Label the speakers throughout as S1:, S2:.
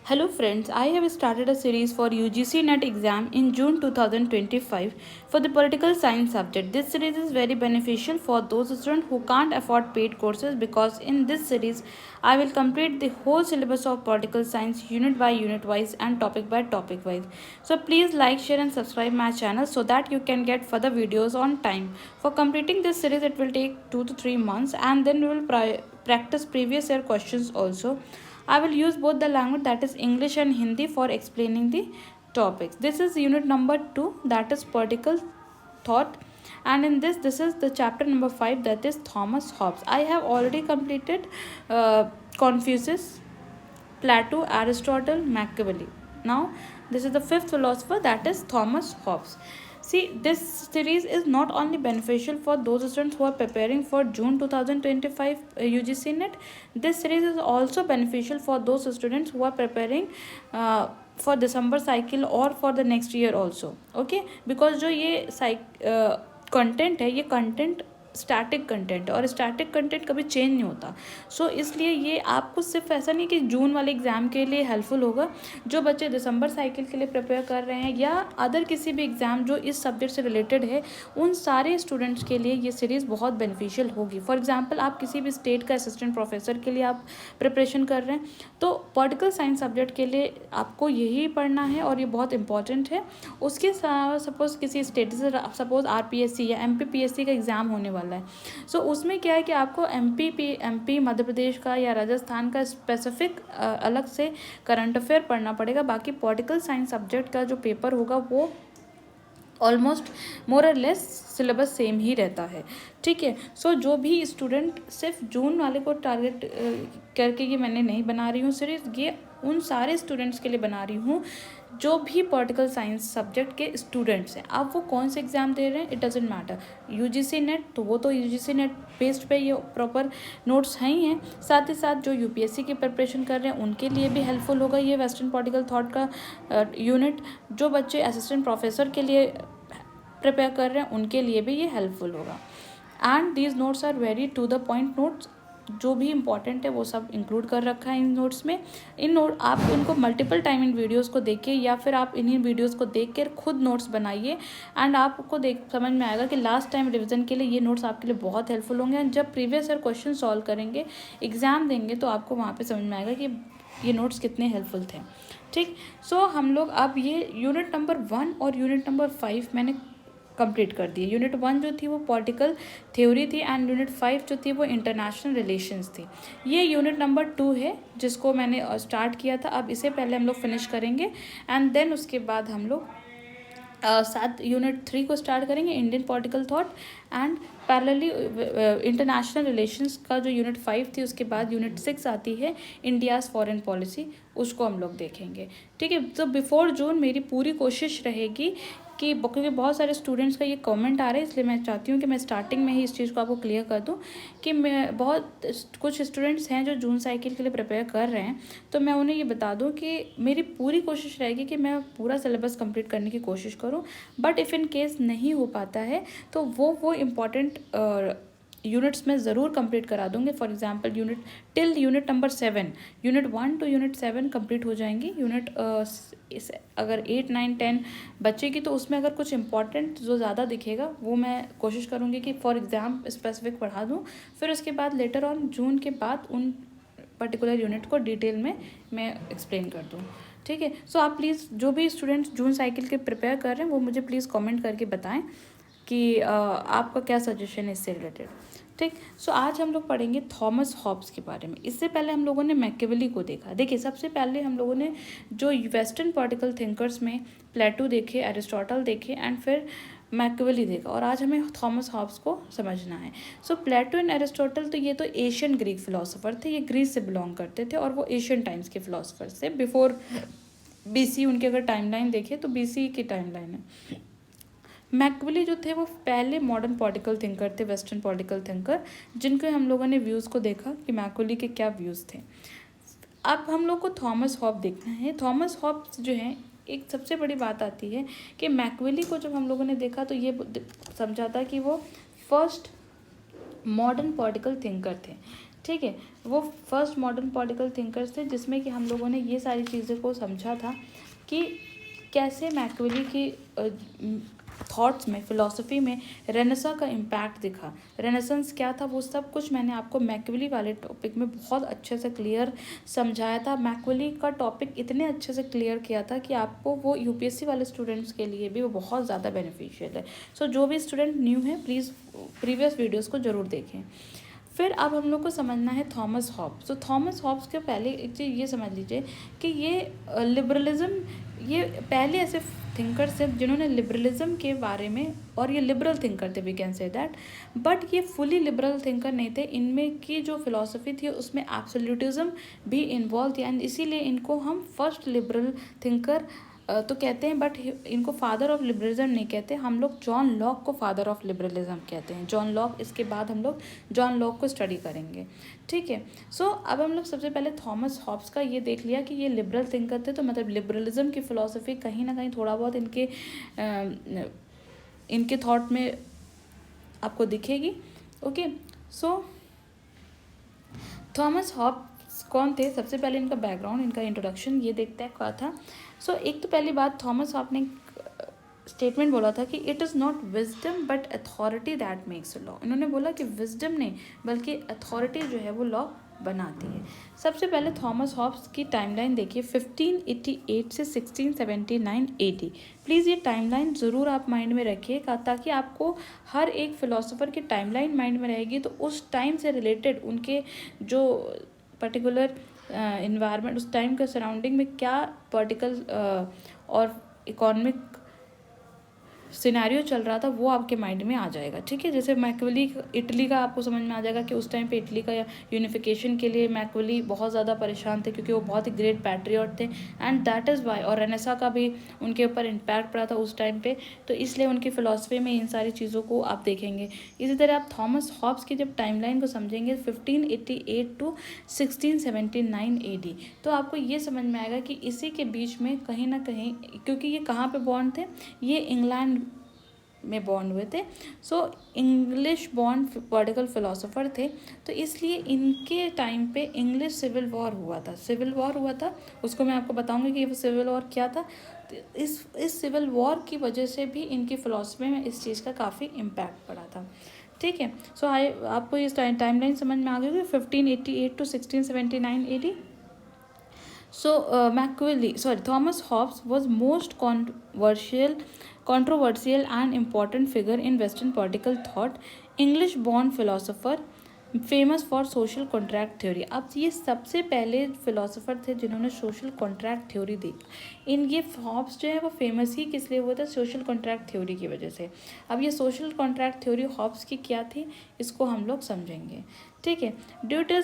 S1: Hello friends, I have started a series for UGC NET exam in June 2025 for the political science subject. This series is very beneficial for those students who can't afford paid courses because in this series I will complete the whole syllabus of political science unit by unit wise and topic by topic wise. So please like, share and subscribe my channel so that you can get further videos on time. For completing this series it will take 2 to 3 months and then we will practice previous year questions also. I will use both the language that is English and Hindi for explaining the topics. This is unit number 2 that is political thought, and in this is the chapter number 5 that is Thomas Hobbes. I have already completed Confucius, Plato, Aristotle, Machiavelli. Now this is the fifth philosopher that is Thomas Hobbes. See, this series is not only beneficial for those students who are preparing for June 2025 UGC NET. This series is also beneficial for those students who are preparing for December cycle or for the next year also. Okay, because जो ये content है, ये content static content है और static content कभी change नहीं होता. सो इसलिए ये आपको सिर्फ ऐसा नहीं कि जून वाले एग्ज़ाम के लिए हेल्पफुल होगा. जो बच्चे दिसंबर साइकिल के लिए प्रिपेयर कर रहे हैं या अदर किसी भी एग्ज़ाम जो इस सब्जेक्ट से रिलेटेड है, उन सारे स्टूडेंट्स के लिए ये सीरीज़ बहुत बेनिफिशियल होगी. फॉर एग्जाम्पल, आप किसी भी स्टेट का असिस्टेंट प्रोफेसर के लिए आप प्रिपरेशन कर रहे हैं तो पॉलिटिकल साइंस सब्जेक्ट के लिए आपको यही पढ़ना है और ये बहुत इंपॉर्टेंट है. उसके सपोज किसी स्टेट से सपोज RPSC या MPPSC का एग्ज़ाम होने वाला है. सो उसमें क्या है कि आपको MP मध्य प्रदेश का या राजस्थान का स्पेसिफिक अलग से करंट अफेयर पढ़ना पड़ेगा. बाकी पॉलिटिकल साइंस सब्जेक्ट का जो पेपर होगा वो ऑलमोस्ट मोर और लेस सिलेबस सेम ही रहता है. ठीक है. सो जो भी स्टूडेंट सिर्फ जून वाले को टारगेट करके ये मैंने नहीं बना रही हूँ सीरीज, ये उन सारे स्टूडेंट्स के लिए बना रही हूँ जो भी पॉलिटिकल साइंस सब्जेक्ट के स्टूडेंट्स हैं. अब वो कौन से एग्ज़ाम दे रहे हैं, it doesn't matter. UGC net तो वो तो UGC नेट बेस्ड पे ये प्रॉपर नोट्स हैं ही हैं. साथ ही साथ जो UPSC की प्रिपरेशन कर रहे हैं उनके लिए भी हेल्पफुल होगा ये वेस्टर्न पॉलिटिकल थॉट का यूनिट. जो बच्चे असिस्टेंट प्रोफेसर के लिए प्रिपेयर कर रहे हैं उनके लिए भी ये हेल्पफुल होगा. And these notes are very to the point notes. जो भी इंपॉर्टेंट है वो सब इंक्लूड कर रखा है इन नोट्स में. इन नोट आप इनको मल्टीपल टाइम इन वीडियोस को देखिए या फिर आप इन्हीं वीडियोस को देख कर खुद नोट्स बनाइए एंड आपको समझ में आएगा कि लास्ट टाइम रिवीजन के लिए ये नोट्स आपके लिए बहुत हेल्पफुल होंगे. एंड जब प्रीवियस ईयर क्वेश्चन सॉल्व करेंगे, एग्ज़ाम देंगे, तो आपको वहाँ पर समझ में आएगा कि ये नोट्स कितने हेल्पफुल थे. ठीक. सो हम लोग अब ये यूनिट नंबर 1 और यूनिट नंबर 5 मैंने कंप्लीट कर दिए. यूनिट 1 जो थी वो पॉलिटिकल थ्योरी थी एंड यूनिट 5 जो थी वो इंटरनेशनल रिलेशंस थी. ये यूनिट नंबर 2 है जिसको मैंने स्टार्ट किया था. अब इसे पहले हम लोग फिनिश करेंगे एंड देन उसके बाद हम लोग साथ यूनिट 3 को स्टार्ट करेंगे, Indian political thought. And parallelly international relations का जो यूनिट 5 थी उसके बाद यूनिट 6 आती है, इंडियाज़ फॉरेन पॉलिसी, उसको हम लोग देखेंगे. ठीक है. तो बिफोर जून मेरी पूरी कोशिश रहेगी कि क्योंकि बहुत सारे स्टूडेंट्स का ये कमेंट आ रहा है, इसलिए मैं चाहती हूँ कि मैं स्टार्टिंग में ही इस चीज़ को आपको क्लियर कर दूँ कि मैं बहुत कुछ स्टूडेंट्स हैं जो जून साइकिल के लिए प्रिपेयर कर रहे हैं, तो मैं उन्हें ये बता दूँ कि मेरी पूरी कोशिश रहेगी कि मैं पूरा सिलेबस कंप्लीट करने की कोशिश करूँ. बट इफ़ इन केस नहीं हो पाता है तो वो इम्पॉर्टेंट यूनिट्स में ज़रूर कंप्लीट करा दूँगी. For example unit number 7, unit 1 to unit 7 complete हो जाएंगी. यूनिट अगर 8, 9, 10 बचेगी तो उसमें अगर कुछ इंपॉर्टेंट जो ज़्यादा दिखेगा वो मैं कोशिश करूँगी कि फॉर एग्ज़ाम स्पेसिफिक पढ़ा दूँ. फिर उसके बाद लेटर ऑन जून के बाद उन पर्टिकुलर यूनिट को डिटेल में मैं एक्सप्लेन कर दूँ. ठीक है. सो आप प्लीज़ जो भी स्टूडेंट्स जून साइकिल के प्रिपेयर कर रहे हैं वो मुझे प्लीज़ कमेंट करके बताएं कि आपका क्या सजेशन है इससे रिलेटेड. ठीक. सो आज हम लोग पढ़ेंगे थॉमस हॉब्स के बारे में. इससे पहले हम लोगों ने मैकियावेली को देखा. देखिए, सबसे पहले हम लोगों ने जो वेस्टर्न पॉलिटिकल थिंकर्स में प्लेटो देखे, एरिस्टोटल देखे एंड फिर मैकियावेली देखा, और आज हमें थॉमस हॉब्स को समझना है. सो प्लेटो एंड एरिस्टोटल तो ये तो एशियन ग्रीक फिलोसोफर थे, ये ग्रीस से बिलोंग करते थे और वो एशियन टाइम्स के फिलोसफर्स थे. बिफोर BC उनकी अगर टाइमलाइन देखें तो BC की टाइमलाइन है. मैकियावेली जो थे वो पहले मॉडर्न पॉलिटिकल थिंकर थे, वेस्टर्न पॉलिटिकल थिंकर, जिनके हम लोगों ने व्यूज़ को देखा कि मैकियावेली के क्या व्यूज़ थे. अब हम लोग को थॉमस हॉब्स देखना है. थॉमस हॉब्स जो है, एक सबसे बड़ी बात आती है कि मैकियावेली को जब हम लोगों ने देखा तो ये समझा था कि वो फर्स्ट मॉडर्न पॉलिटिकल थिंकर थे. ठीक है। वो फर्स्ट मॉडर्न पॉलिटिकल थिंकर्स थे जिसमें कि हम लोगों ने ये सारी चीज़ों को समझा था कि कैसे मैकियावेली की थॉट्स में, फिलॉसफी में रेनेसा का इम्पैक्ट दिखा। रेनेसेंस क्या था वो सब कुछ मैंने आपको मैकियावेली वाले टॉपिक में बहुत अच्छे से क्लियर समझाया था। मैकियावेली का टॉपिक इतने अच्छे से क्लियर किया था कि आपको वो यूपीएससी वाले स्टूडेंट्स के लिए भी वो बहुत ज़्यादा बेनिफिशियल है। सो जो भी स्टूडेंट न्यू है प्लीज़ प्रीवियस वीडियोज़ को ज़रूर देखें। फिर अब हम लोग को समझना है थॉमस हॉब्स। तो थॉमस हॉब्स के पहले एक चीज़ ये समझ लीजिए कि ये लिबरलिज़म, ये पहले ऐसे थिंकर्स थे जिन्होंने लिबरलिज़म के बारे में, और ये लिबरल थिंकर थे, we can say that, but ये फुली लिबरल थिंकर नहीं थे। इनमें की जो फिलॉसफी थी उसमें एब्सोल्यूटिज्म भी इन्वॉल्व थी, एंड इसीलिए इनको हम फर्स्ट लिबरल थिंकर तो कहते हैं, बट इनको फादर ऑफ लिबरलिज्म नहीं कहते। हम लोग जॉन लॉक को फादर ऑफ लिबरलिज्म कहते हैं। जॉन लॉक, इसके बाद हम लोग जॉन लॉक को स्टडी करेंगे, ठीक है। सो अब हम लोग सबसे पहले थॉमस हॉब्स का ये देख लिया कि ये लिबरल थिंकर थे, तो मतलब लिबरलिज्म की फ़िलासफ़ी कहीं ना कहीं थोड़ा बहुत इनके थॉट में आपको दिखेगी। ओके, सो थॉमस हॉब्स कौन थे? सबसे पहले इनका बैकग्राउंड, इनका इंट्रोडक्शन ये देखते हैं क्या था। सो एक तो पहली बात, थॉमस हॉब्स ने स्टेटमेंट बोला था कि it is not wisdom but authority that makes a law. इन्होंने बोला कि विजडम नहीं बल्कि अथॉरिटी जो है वो लॉ बनाती है। सबसे पहले थॉमस हॉब्स की टाइमलाइन देखिए, 1588 से 1679 AD। प्लीज़ ये टाइमलाइन ज़रूर आप माइंड में रखिएगा ताकि आपको हर एक फ़िलासफ़र की टाइमलाइन माइंड में रहेगी, तो उस टाइम से रिलेटेड उनके जो पर्टिकुलर इन्वायरमेंट, उस टाइम के सराउंडिंग में क्या पॉलिटिकल और इकोनॉमिक सिनेरियो चल रहा था वो आपके माइंड में आ जाएगा, ठीक है। जैसे मैकियावेली इटली का आपको समझ में आ जाएगा कि उस टाइम पे इटली का यूनिफिकेशन के लिए मैकियावेली बहुत ज़्यादा परेशान थे क्योंकि वो बहुत ही ग्रेट पैट्रियट थे, एंड दैट इज़ वाई, और रेनेसा का भी उनके ऊपर इम्पैक्ट पड़ा था उस टाइम पे, तो इसलिए उनकी फ़िलासफ़ी में इन सारी चीज़ों को आप देखेंगे। इसी तरह आप थॉमस हॉब्स की जब टाइमलाइन को समझेंगे 1588 टू 1679 AD, तो आपको ये समझ में आएगा कि इसी के बीच में कहीं ना कहीं, क्योंकि ये कहाँ पे बॉर्न थे, ये इंग्लैंड में बॉर्न हुए थे। So English born political philosopher थे, तो इसलिए इनके टाइम पे इंग्लिश सिविल वॉर हुआ था। सिविल वॉर हुआ था, उसको मैं आपको बताऊंगी कि वो सिविल वॉर क्या था। तो इस सिविल वॉर की वजह से भी इनकी फ़िलासफ़ी में इस चीज़ का काफ़ी इम्पैक्ट पड़ा था, ठीक है। सो आपको इस टाइमलाइन समझ में आ गई 1588 to 1679 AD। So Thomas Hobbes was most controversial and important figure in Western political thought. English-born philosopher, famous for social contract theory. अब ये सबसे पहले फिलोसोफर थे जिन्होंने सोशल कॉन्ट्रैक्ट थ्योरी दी। ये हॉब्स जो है वो फेमस ही किस लिए हुआ था? सोशल कॉन्ट्रैक्ट थ्योरी की वजह से। अब ये सोशल कॉन्ट्रैक्ट थ्योरी हॉब्स की क्या थी, इसको हम लोग समझेंगे, ठीक है। Due to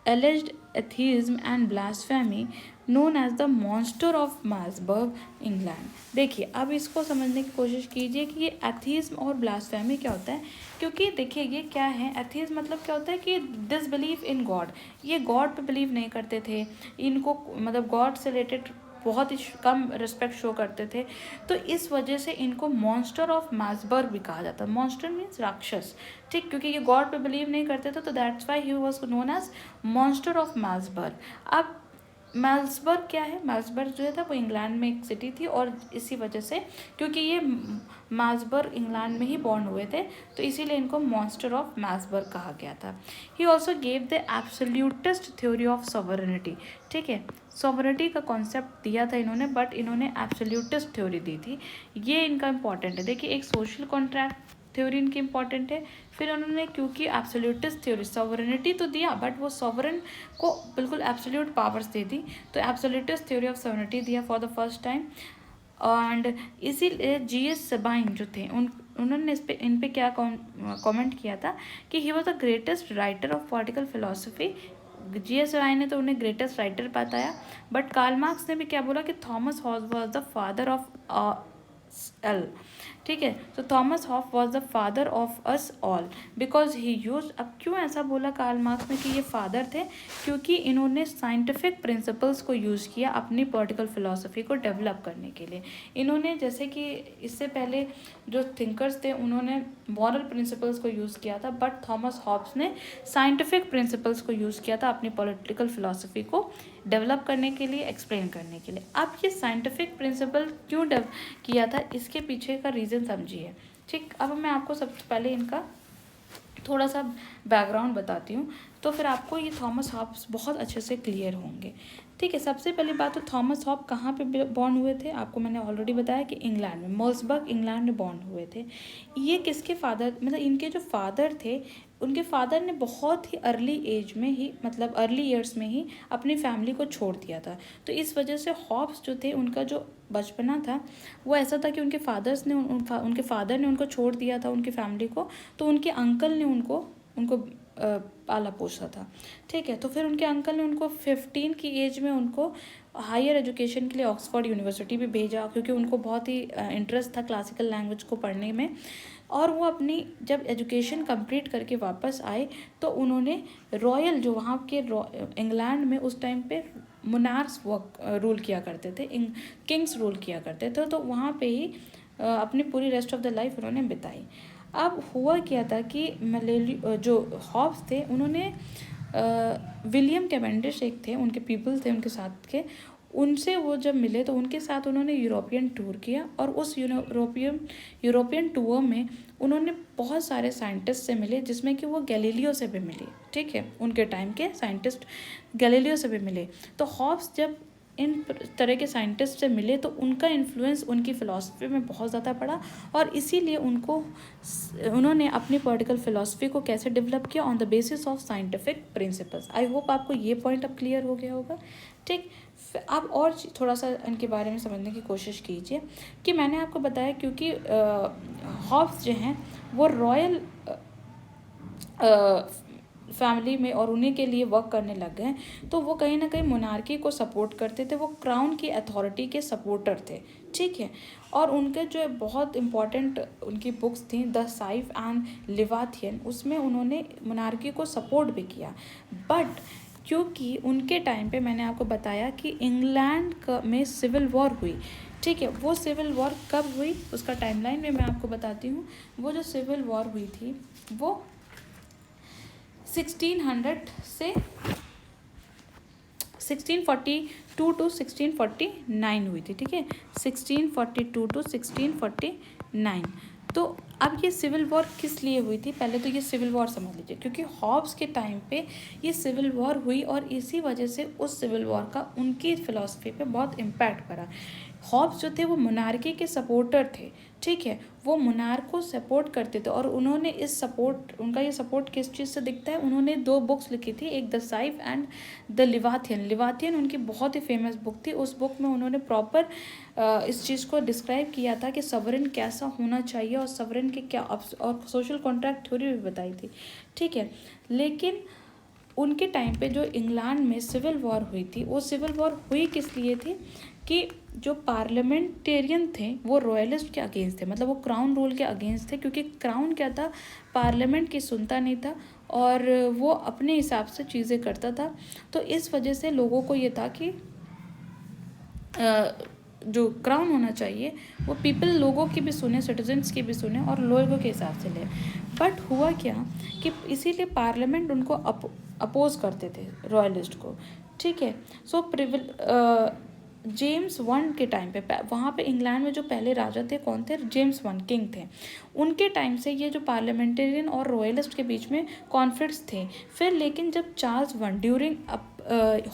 S1: alleged atheism and blasphemy known as the monster of Marburg, England। देखिए अब इसको समझने की कोशिश कीजिए कि ये एथीज्म और ब्लास्फेमी क्या होता है, क्योंकि देखिए ये क्या है, एथीज्म मतलब क्या होता है कि डिसबिलीव इन गॉड। ये गॉड पे बिलीव नहीं करते थे, इनको मतलब गॉड से रिलेटेड बहुत ही कम रिस्पेक्ट शो करते थे, तो इस वजह से इनको मॉन्स्टर ऑफ मैसबर्ग भी कहा जाता है। मॉन्स्टर मीन्स राक्षस, ठीक, क्योंकि ये गॉड पे बिलीव नहीं करते थे, तो that's why he was known as monster of Malmesbury. अब मैल्सबर्ग क्या है? मैल्सबर्ग जो था वो इंग्लैंड में एक सिटी थी, और इसी वजह से क्योंकि ये मैल्सबर्ग इंग्लैंड में ही बॉर्न हुए थे, तो इसीलिए इनको मॉन्स्टर ऑफ मैल्सबर्ग कहा गया था। He also gave the absolutist theory of sovereignty, ठीक है। सॉवरेनिटी का कॉन्सेप्ट दिया था इन्होंने, बट इन्होंने एब्सोल्यूटिस्ट थ्योरी दी थी। ये इनका इंपॉर्टेंट है। देखिए एक सोशल कॉन्ट्रैक्ट थ्योरी इनकी इंपॉर्टेंट है, फिर उन्होंने क्योंकि एब्सोल्यूटिस्ट थ्योरी, सॉवरेनिटी तो दिया बट वो सॉवरन को बिल्कुल एब्सोल्यूट पावर्स दे दी, तो एब्सोल्यूटिस्ट थ्योरी ऑफ सॉवरेनिटी दिया for the first time. And इसीलिए G.S. सबाइन जो थे उन्होंने इन पे क्या कमेंट किया था कि he was the greatest writer of political philosophy. G.S. Sabine ने तो उन्हें ग्रेटेस्ट राइटर बताया, बट कार्ल मार्क्स ने भी क्या बोला कि Thomas Hobbes was the father of all, ठीक है। तो Thomas Hobbes was the father of us all because he use. अब क्यों ऐसा बोला कार्ल मार्क्स ने कि ये फादर थे? क्योंकि इन्होंने साइंटिफिक प्रिंसिपल्स को यूज़ किया अपनी पॉलिटिकल फिलॉसफी को डेवलप करने के लिए। इन्होंने जैसे कि इससे पहले जो थिंकर्स थे उन्होंने मॉरल प्रिंसिपल्स को यूज़ किया था, बट थॉमस हॉब्स ने साइंटिफिक प्रिंसिपल्स को यूज़ किया था अपनी पॉलिटिकल फिलॉसफी को डेवलप करने के लिए, एक्सप्लेन करने के लिए। अब ये साइंटिफिक प्रिंसिपल क्यों किया था, इसके पीछे का रीज़न समझिए। ठीक, अब मैं आपको सबसे पहले इनका थोड़ा सा बैकग्राउंड बताती हूँ, तो फिर आपको ये थॉमस हॉब्स बहुत अच्छे से क्लियर होंगे। ठीक है, सबसे पहली बात तो थॉमस हॉब कहाँ पे बॉर्न हुए थे? आपको मैंने ऑलरेडी बताया कि इंग्लैंड में, मोल्सबर्ग इंग्लैंड में बॉर्न हुए थे। ये किसके फादर, मतलब इनके जो फादर थे, उनके फादर ने बहुत ही अर्ली एज में ही, मतलब अर्ली ईयर्स में ही अपनी फैमिली को छोड़ दिया था। तो इस वजह से हॉब्स जो थे, उनका जो बचपना था वो ऐसा था कि उनके फादर्स ने उनके फादर ने उनको छोड़ दिया था, उनकी फैमिली को। तो उनके अंकल ने उनको उनको पाला पोसा था। ठीक है, तो फिर उनके अंकल ने उनको 15 की एज में उनको हायर एजुकेशन के लिए ऑक्सफोर्ड यूनिवर्सिटी भी भेजा, क्योंकि उनको बहुत ही इंटरेस्ट था क्लासिकल लैंग्वेज को पढ़ने में। और वो अपनी जब एजुकेशन कंप्लीट करके वापस आए तो उन्होंने रॉयल, जो वहाँ के इंग्लैंड में उस टाइम पे मोनार्क्स रूल किया करते थे, किंग्स रूल किया करते थे, तो वहाँ पे ही अपनी पूरी रेस्ट ऑफ द लाइफ उन्होंने बिताई। अब हुआ क्या था कि जो हॉब्स थे उन्होंने विलियम कैवेंडिश एक थे, उनके पीपल थे उनके साथ के, उनसे वो जब मिले तो उनके साथ उन्होंने यूरोपियन टूर किया। और उस यूरोपियन टूर में उन्होंने बहुत सारे साइंटिस्ट से मिले, जिसमें कि वो गैलीलियो से भी मिले। ठीक है, उनके टाइम के साइंटिस्ट गैलीलियो से भी मिले। तो हॉब्स जब इन तरह के साइंटिस्ट से मिले तो उनका इन्फ्लुएंस उनकी फ़िलासफ़ी में बहुत ज़्यादा पड़ा, और इसीलिए उन्होंने अपनी पॉलिटिकल फ़िलासफ़ी को कैसे डेवलप किया, on the basis of scientific principles. I hope आपको ये पॉइंट अब क्लियर हो गया होगा। ठीक, आप और थोड़ा सा इनके बारे में समझने की कोशिश कीजिए कि मैंने आपको बताया, क्योंकि हॉब्स जो हैं वो रॉयल फैमिली में और उन्हीं के लिए वर्क करने लग गए, तो वो कहीं ना कहीं मोनार्की को सपोर्ट करते थे, वो क्राउन की अथॉरिटी के सपोर्टर थे। ठीक है, और उनके जो बहुत इम्पॉर्टेंट उनकी बुक्स थी, द साइफ एंड लिवाथियन, उसमें उन्होंने मोनार्की को सपोर्ट भी किया। बट क्योंकि उनके टाइम पे मैंने आपको बताया कि इंग्लैंड में सिविल वॉर हुई। ठीक है, वो सिविल वॉर कब हुई उसका टाइमलाइन में मैं आपको बताती हूँ। वो जो सिविल वॉर हुई थी वो 1600 से 1642 टू 1649 हुई थी। ठीक है, 1642 टू 1649। तो अब ये सिविल वॉर किस लिए हुई थी, पहले तो ये सिविल वॉर समझ लीजिए, क्योंकि हॉब्स के टाइम पे ये सिविल वॉर हुई और इसी वजह से उस सिविल वॉर का उनकी फ़िलासफ़ी पे बहुत इम्पैक्ट पड़ा। हॉब्स जो थे वो मोनार्की के सपोर्टर थे। ठीक है, वो मोनार्क को सपोर्ट करते थे, और उन्होंने उनका ये सपोर्ट किस चीज़ से दिखता है, उन्होंने 2 बुक्स लिखी थी, एक द साइफ एंड द लिवाथियन उनकी बहुत ही फेमस बुक थी। उस बुक में उन्होंने प्रॉपर इस चीज़ को डिस्क्राइब किया था कि सवरन कैसा होना चाहिए, और सवरन के क्या और सोशल कॉन्ट्रैक्ट थ्योरी भी बताई थी। ठीक है, लेकिन उनके टाइम पे जो इंग्लैंड में सिविल वॉर हुई थी, वो सिविल वॉर हुई किस लिए थी कि जो पार्लियामेंटेरियन थे वो रॉयलिस्ट के अगेंस्ट थे, मतलब वो क्राउन रूल के अगेंस्ट थे, क्योंकि क्राउन क्या था, पार्लियामेंट की सुनता नहीं था और वो अपने हिसाब से चीज़ें करता था। तो इस वजह से लोगों को ये था कि जो क्राउन होना चाहिए वो पीपल, लोगों की भी सुने, सिटीजन्स की भी सुने और लोगों के हिसाब से ले। बट हुआ क्या कि इसीलिए पार्लियामेंट उनको अपोज करते थे, रॉयलिस्ट को। ठीक है, सो जेम्स वन के टाइम पे, वहाँ पे इंग्लैंड में जो पहले राजा थे कौन थे, जेम्स वन किंग थे। उनके टाइम से ये जो पार्लियामेंटेरियन और रॉयलिस्ट के बीच में कॉन्फ्लिक्ट्स थे। फिर लेकिन जब चार्ल्स वन ड्यूरिंग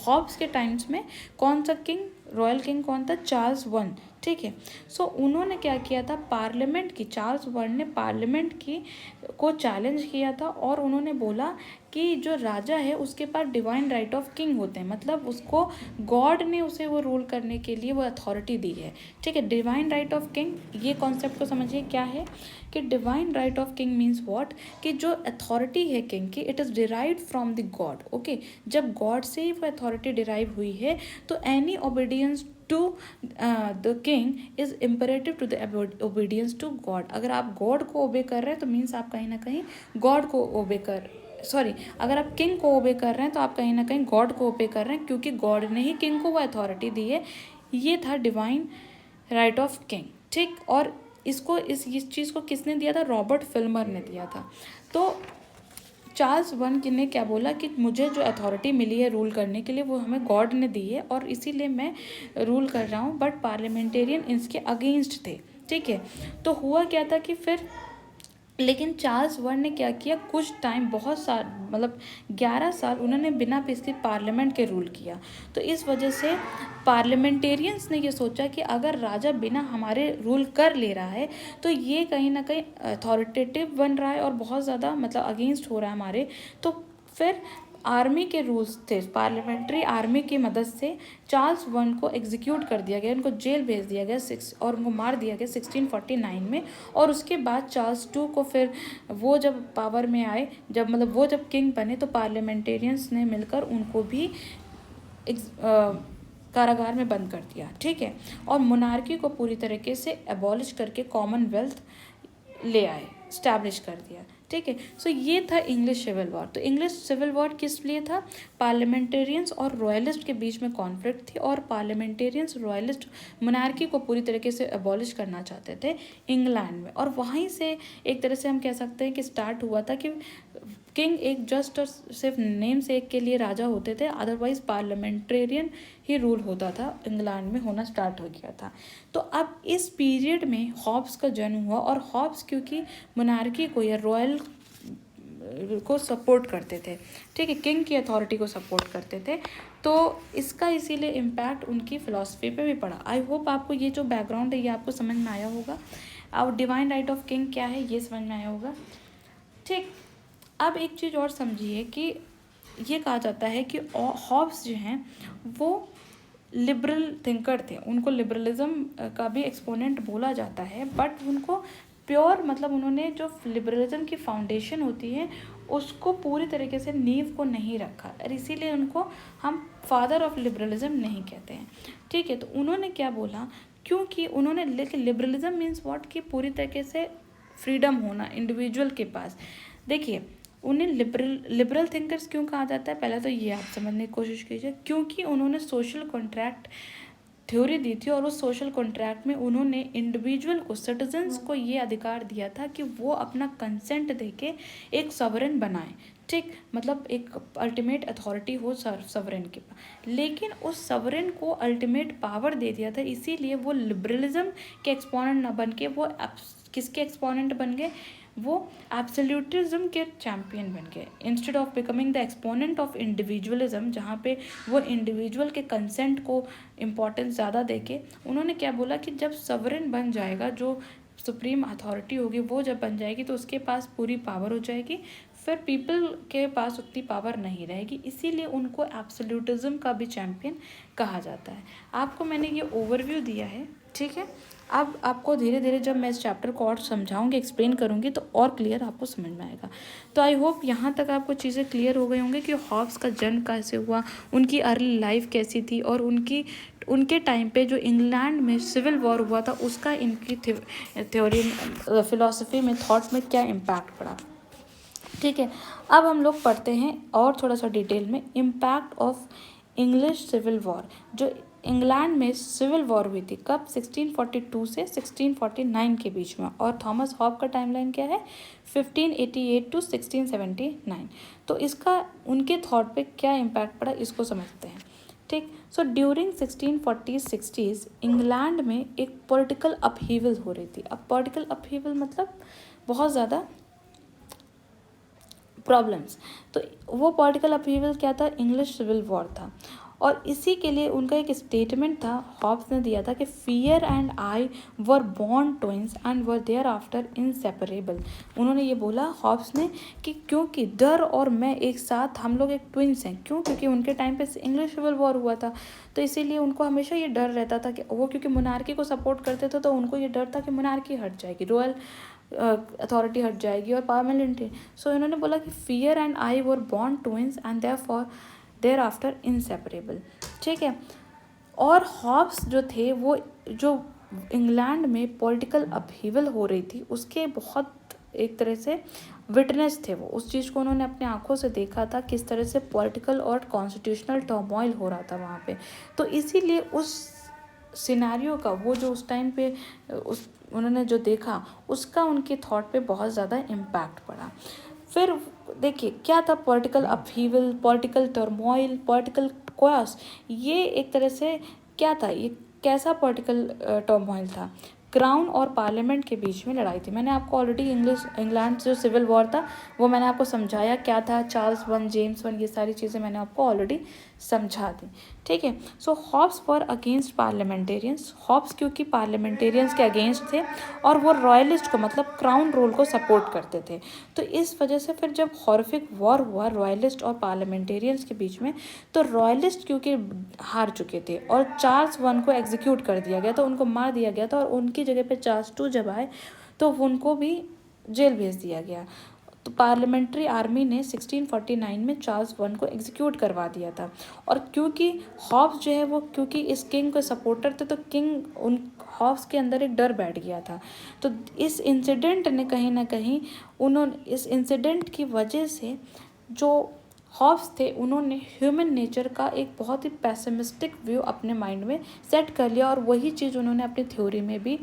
S1: हॉब्स के टाइम्स में, कौन सा किंग, रॉयल किंग कौन था, चार्ल्स वन। ठीक है, सो उन्होंने क्या किया था, पार्लियामेंट की, चार्ल्स वन ने पार्लियामेंट की को चैलेंज किया था, और उन्होंने बोला कि जो राजा है उसके पास डिवाइन राइट ऑफ किंग होते हैं, मतलब उसको गॉड ने उसे वो रूल करने के लिए वो अथॉरिटी दी है। ठीक है, डिवाइन राइट ऑफ किंग, ये कॉन्सेप्ट को समझिए क्या है कि divine right of king means what, कि जो अथॉरिटी है किंग की, it is derived from the God. Okay, जब गॉड से ही वो अथॉरिटी डिराइव हुई है तो any obedience to the king is imperative to the obedience to God. अगर आप गॉड को ओबे कर रहे हैं तो मीन्स आप कहीं ना कहीं गॉड को ओबे कर सॉरी अगर आप किंग को ओबे कर रहे हैं तो आप कहीं ना कहीं गॉड को ओबे कर रहे हैं, क्योंकि गॉड ने ही किंग को वो अथॉरिटी दी है। ये था डिवाइन राइट ऑफ किंग, ठीक। और इसको इस चीज़ को किसने दिया था? रॉबर्ट फिल्मर ने दिया था। तो चार्ल्स वन ने क्या बोला कि मुझे जो अथॉरिटी मिली है रूल करने के लिए वो हमें गॉड ने दी है और इसीलिए मैं रूल कर रहा हूँ, बट पार्लियामेंटेरियन इसके अगेंस्ट थे, ठीक है। तो हुआ क्या था कि फिर लेकिन चार्ल्स वन ने क्या किया, कुछ टाइम बहुत साल मतलब 11 साल उन्होंने बिना किसी पार्लियामेंट के रूल किया। तो इस वजह से पार्लियामेंटेरियंस ने ये सोचा कि अगर राजा बिना हमारे रूल कर ले रहा है तो ये कहीं ना कहीं अथॉरिटेटिव बन रहा है और बहुत ज़्यादा मतलब अगेंस्ट हो रहा है हमारे। तो फिर आर्मी के रूल्स थे, पार्लियामेंट्री आर्मी की मदद से चार्ल्स वन को एग्जीक्यूट कर दिया गया, उनको जेल भेज दिया गया और उनको मार दिया गया 1649 में। और उसके बाद चार्ल्स टू को फिर वो जब पावर में आए, जब मतलब वो जब किंग बने, तो पार्लियामेंटेरियंस ने मिलकर उनको भी कारागार में बंद कर दिया, ठीक है। और मोनार्की को पूरी तरीके से एबॉलिश करके कॉमनवेल्थ ले आए, स्टैब्लिश कर दिया, ठीक है। सो ये था इंग्लिश सिविल वॉर। तो इंग्लिश सिविल वॉर किस लिए था? पार्लियामेंटेरियंस और रॉयलिस्ट के बीच में कॉन्फ्लिक्ट थी, और पार्लियामेंटेरियंस रॉयलिस्ट मोनार्की को पूरी तरीके से एबॉलिश करना चाहते थे इंग्लैंड में। और वहीं से एक तरह से हम कह सकते हैं कि स्टार्ट हुआ था कि किंग एक जस्ट और सिर्फ नेम से एक के लिए राजा होते थे, अदरवाइज पार्लियामेंटेरियन ही रूल होता था, इंग्लैंड में होना स्टार्ट हो गया था। तो अब इस पीरियड में हॉब्स का जन्म हुआ, और हॉब्स क्योंकि मोनार्की को या रॉयल को सपोर्ट करते थे, ठीक है, किंग की अथॉरिटी को सपोर्ट करते थे, तो इसका इसीलिए इम्पैक्ट उनकी फ़िलॉसफी पे भी पड़ा। आई होप आपको ये जो बैकग्राउंड है ये आपको समझ में आया होगा, और डिवाइन राइट ऑफ किंग क्या है ये समझ में आया होगा, ठीक। अब एक चीज़ और समझिए कि ये कहा जाता है कि हॉब्स जो हैं वो लिबरल थिंकर थे, उनको लिबरलिज्म का भी एक्सपोनेंट बोला जाता है, बट उनको प्योर मतलब उन्होंने जो लिबरलिज्म की फाउंडेशन होती है उसको पूरी तरीके से नींव को नहीं रखा, और इसीलिए उनको हम फादर ऑफ लिबरलिज्म नहीं कहते हैं, ठीक है। तो उन्होंने क्या बोला, क्योंकि उन्होंने लेकिन लिबरलिज्म मीन्स व्हाट कि पूरी तरीके से फ्रीडम होना इंडिविजुअल के पास। देखिए उन्हें लिबरल थिंकर्स क्यों कहा जाता है, पहले तो ये आप समझने की कोशिश कीजिए। क्योंकि उन्होंने सोशल कॉन्ट्रैक्ट थ्योरी दी थी, और उस सोशल कॉन्ट्रैक्ट में उन्होंने इंडिविजुअल को, सिटीजन्स को ये अधिकार दिया था कि वो अपना कंसेंट देके एक सवरन बनाए, ठीक, मतलब एक अल्टीमेट अथॉरिटी हो सवरन के पास। लेकिन उस सवरन को अल्टीमेट पावर दे दिया था, इसीलिए वो लिबरलिज्म के एक्सपोनेंट न बन के वो किसके एक्सपोनेंट बन गए, वो एब्सोल्यूटिज्म के चैम्पियन बन गए, instead of becoming the exponent of individualism, जहाँ पे वो इंडिविजुअल के कंसेंट को इम्पोर्टेंस ज़्यादा देके उन्होंने क्या बोला कि जब सवरन बन जाएगा, जो सुप्रीम अथॉरिटी होगी वो जब बन जाएगी तो उसके पास पूरी पावर हो जाएगी, फिर पीपल के पास उतनी पावर नहीं रहेगी, इसीलिए उनको एब्सोल्यूटिज्म का भी चैम्पियन कहा जाता है। आपको मैंने ये ओवरव्यू दिया है, ठीक है। अब आपको धीरे धीरे जब मैं इस चैप्टर को और समझाऊंगी, एक्सप्लेन करूंगी, तो और क्लियर आपको समझ में आएगा। तो आई होप यहाँ तक आपको चीज़ें क्लियर हो गई होंगी कि हॉब्स का जन्म कैसे हुआ, उनकी अर्ली लाइफ कैसी थी, और उनके टाइम पे जो इंग्लैंड में सिविल वॉर हुआ था उसका इनकी थ्योरी फिलॉसफी में, थॉट में क्या इम्पैक्ट पड़ा, ठीक है। अब हम लोग पढ़ते हैं और थोड़ा सा डिटेल में impact of English civil war. जो इंग्लैंड में सिविल वॉर हुई थी कब, 1642 से 1649 के बीच में, और थॉमस हॉब का टाइमलाइन क्या है, 1588 टू 1679। तो इसका उनके थॉट पे क्या इम्पैक्ट पड़ा इसको समझते हैं, ठीक। सो ड्यूरिंग 1640-60s इंग्लैंड में एक पॉलिटिकल अपहीवल हो रही थी। अब पॉलिटिकल अपहीवल मतलब बहुत ज़्यादा प्रॉब्लम्स, तो वो पॉलिटिकल अपहीवल क्या था, इंग्लिश सिविल वॉर था। और इसी के लिए उनका एक स्टेटमेंट था, हॉब्स ने दिया था कि fear and I were born twins and were thereafter inseparable. उन्होंने ये बोला हॉब्स ने कि क्योंकि डर और मैं एक साथ, हम लोग एक ट्विंस हैं, क्यों, क्योंकि उनके टाइम पे इंग्लिश सिविल वॉर हुआ था, तो इसीलिए उनको हमेशा ये डर रहता था कि वो क्योंकि मोनार्की को सपोर्ट करते थे तो उनको ये डर था कि मोनार्की हट जाएगी, रॉयल अथॉरिटी हट जाएगी और पार्लियामेंट। सो इन्होंने बोला कि fear and I were born twins and thereafter inseparable, ठीक है। और हॉब्स जो थे वो जो इंग्लैंड में पॉलिटिकल अपहीवल हो रही थी उसके बहुत एक तरह से विटनेस थे। वो उस चीज़ को उन्होंने अपने आंखों से देखा था, किस तरह से पॉलिटिकल और कॉन्स्टिट्यूशनल टर्मोइल हो रहा था वहाँ पे। तो इसीलिए उस सिनेरियो का वो जो उस टाइम पे उस उन्होंने जो देखा उसका उनके थॉट पे बहुत ज़्यादा इम्पैक्ट पड़ा। फिर देखिए क्या था political upheaval, political turmoil, political cos, ये एक तरह से क्या था, ये कैसा पॉलिटिकल टर्मोइल था। क्राउन और पार्लियामेंट के बीच में लड़ाई थी। मैंने आपको ऑलरेडी इंग्लैंड जो सिविल वॉर था वो मैंने आपको समझाया क्या था, चार्ल्स वन, जेम्स वन, ये सारी चीज़ें मैंने आपको ऑलरेडी समझा दी। ठीक है। So Hobbes for against parliamentarians, Hobbes क्योंकि पार्लियामेंटेरियंस के अगेंस्ट थे और वो रॉयलिस्ट को मतलब क्राउन रूल को सपोर्ट करते थे। तो इस वजह से फिर जब हॉर्रिफिक वॉर हुआ रॉयलिस्ट और पार्लियामेंटेरियंस के बीच में, तो रॉयलिस्ट क्योंकि हार चुके थे और चार्ल्स वन को एग्जीक्यूट कर दिया गया था, उनको मार दिया गया था और उनकी जगह पे चार्ल्स टू जब आए तो उनको भी जेल भेज दिया गया। तो पार्लियामेंट्री आर्मी ने 1649 में चार्ल्स वन को एग्जीक्यूट करवा दिया था। और क्योंकि हॉब्स जो है वो क्योंकि इस किंग के सपोर्टर थे, तो किंग उन हॉब्स के अंदर एक डर बैठ गया था। तो इस इंसिडेंट ने कहीं ना कहीं इस इंसिडेंट की वजह से जो हॉब्स थे उन्होंने ह्यूमन नेचर का एक बहुत ही पैसिमिस्टिक व्यू अपने माइंड में सेट कर लिया और वही चीज़ उन्होंने अपनी थ्योरी में भी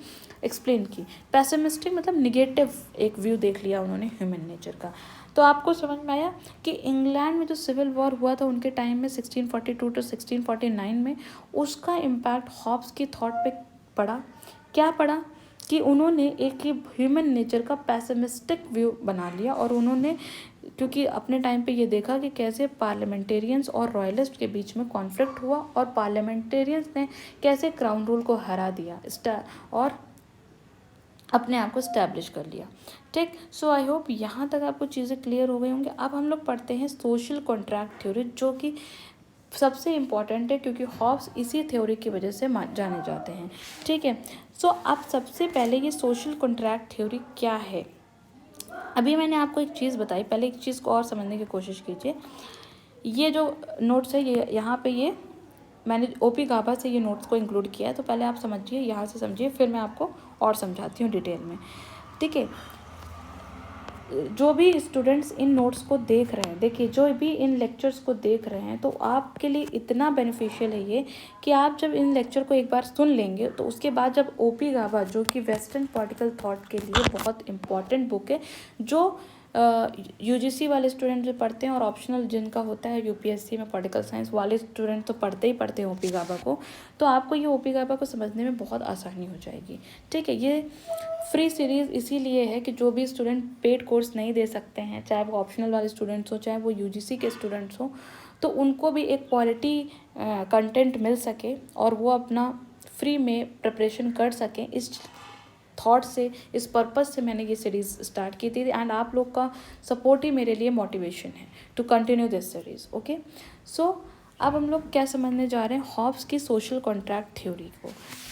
S1: एक्सप्लेन की। पैसिमिस्टिक मतलब निगेटिव एक व्यू देख लिया उन्होंने ह्यूमन नेचर का। तो आपको समझ में आया कि इंग्लैंड में जो सिविल वॉर हुआ था उनके टाइम में 1642 टू 1649 में, उसका इम्पैक्ट हॉब्स की थॉट पे पड़ा। क्या पड़ा कि उन्होंने एक ही ह्यूमन नेचर का पैसिमिस्टिक व्यू बना लिया और उन्होंने क्योंकि अपने टाइम पे ये देखा कि कैसे पार्लियामेंटेरियंस और रॉयलिस्ट के बीच में कॉन्फ्लिक्ट हुआ और पार्लियामेंटेरियंस ने कैसे क्राउन रूल को हरा दिया और अपने आप को स्टैब्लिश कर लिया। ठीक। सो आई होप यहाँ तक आपको चीज़ें क्लियर हो गई होंगी। अब हम लोग पढ़ते हैं सोशल कॉन्ट्रैक्ट थ्योरी, जो कि सबसे इम्पॉर्टेंट है क्योंकि हॉब्स इसी थ्योरी की वजह से जाने जाते हैं। ठीक है। सो अब सबसे पहले ये सोशल कॉन्ट्रैक्ट थ्योरी क्या है। अभी मैंने आपको एक चीज़ बताई, पहले एक चीज़ को और समझने की कोशिश कीजिए। ये जो नोट्स है ये यहाँ पे ये मैंने ओपी गाभा से ये नोट्स को इंक्लूड किया है, तो पहले आप समझिए, यहाँ से समझिए, फिर मैं आपको और समझाती हूँ डिटेल में। ठीक है। जो भी स्टूडेंट्स इन नोट्स को देख रहे हैं, देखिए जो भी इन लेक्चर्स को देख रहे हैं, तो आपके लिए इतना बेनिफिशियल है ये कि आप जब इन लेक्चर को एक बार सुन लेंगे तो उसके बाद जब ओपी गाभा, जो कि वेस्टर्न पॉलिटिकल थॉट के लिए बहुत इंपॉर्टेंट बुक है, जो यूजीसी वाले स्टूडेंट जो पढ़ते हैं और ऑप्शनल जिनका होता है यूपीएससी में पॉलिटिकल साइंस वाले स्टूडेंट तो पढ़ते ही पढ़ते हैं ओपी गाभा को, तो आपको ये ओपी गाभा को समझने में बहुत आसानी हो जाएगी। ठीक है। ये फ्री सीरीज़ इसीलिए है कि जो भी स्टूडेंट पेड कोर्स नहीं दे सकते हैं, चाहे वो ऑप्शनल वाले स्टूडेंट्स हो चाहे वो यूजीसी के स्टूडेंट्स हो, तो उनको भी एक क्वालिटी कंटेंट मिल सके और वो अपना फ्री में प्रिपरेशन कर सकें। इस थॉट से, इस पर्पस से मैंने ये सीरीज़ स्टार्ट की थी एंड आप लोग का सपोर्ट ही मेरे लिए मोटिवेशन है to continue this series. Okay. So अब हम लोग क्या समझने जा रहे हैं हॉब्स की सोशल कॉन्ट्रैक्ट थ्योरी को।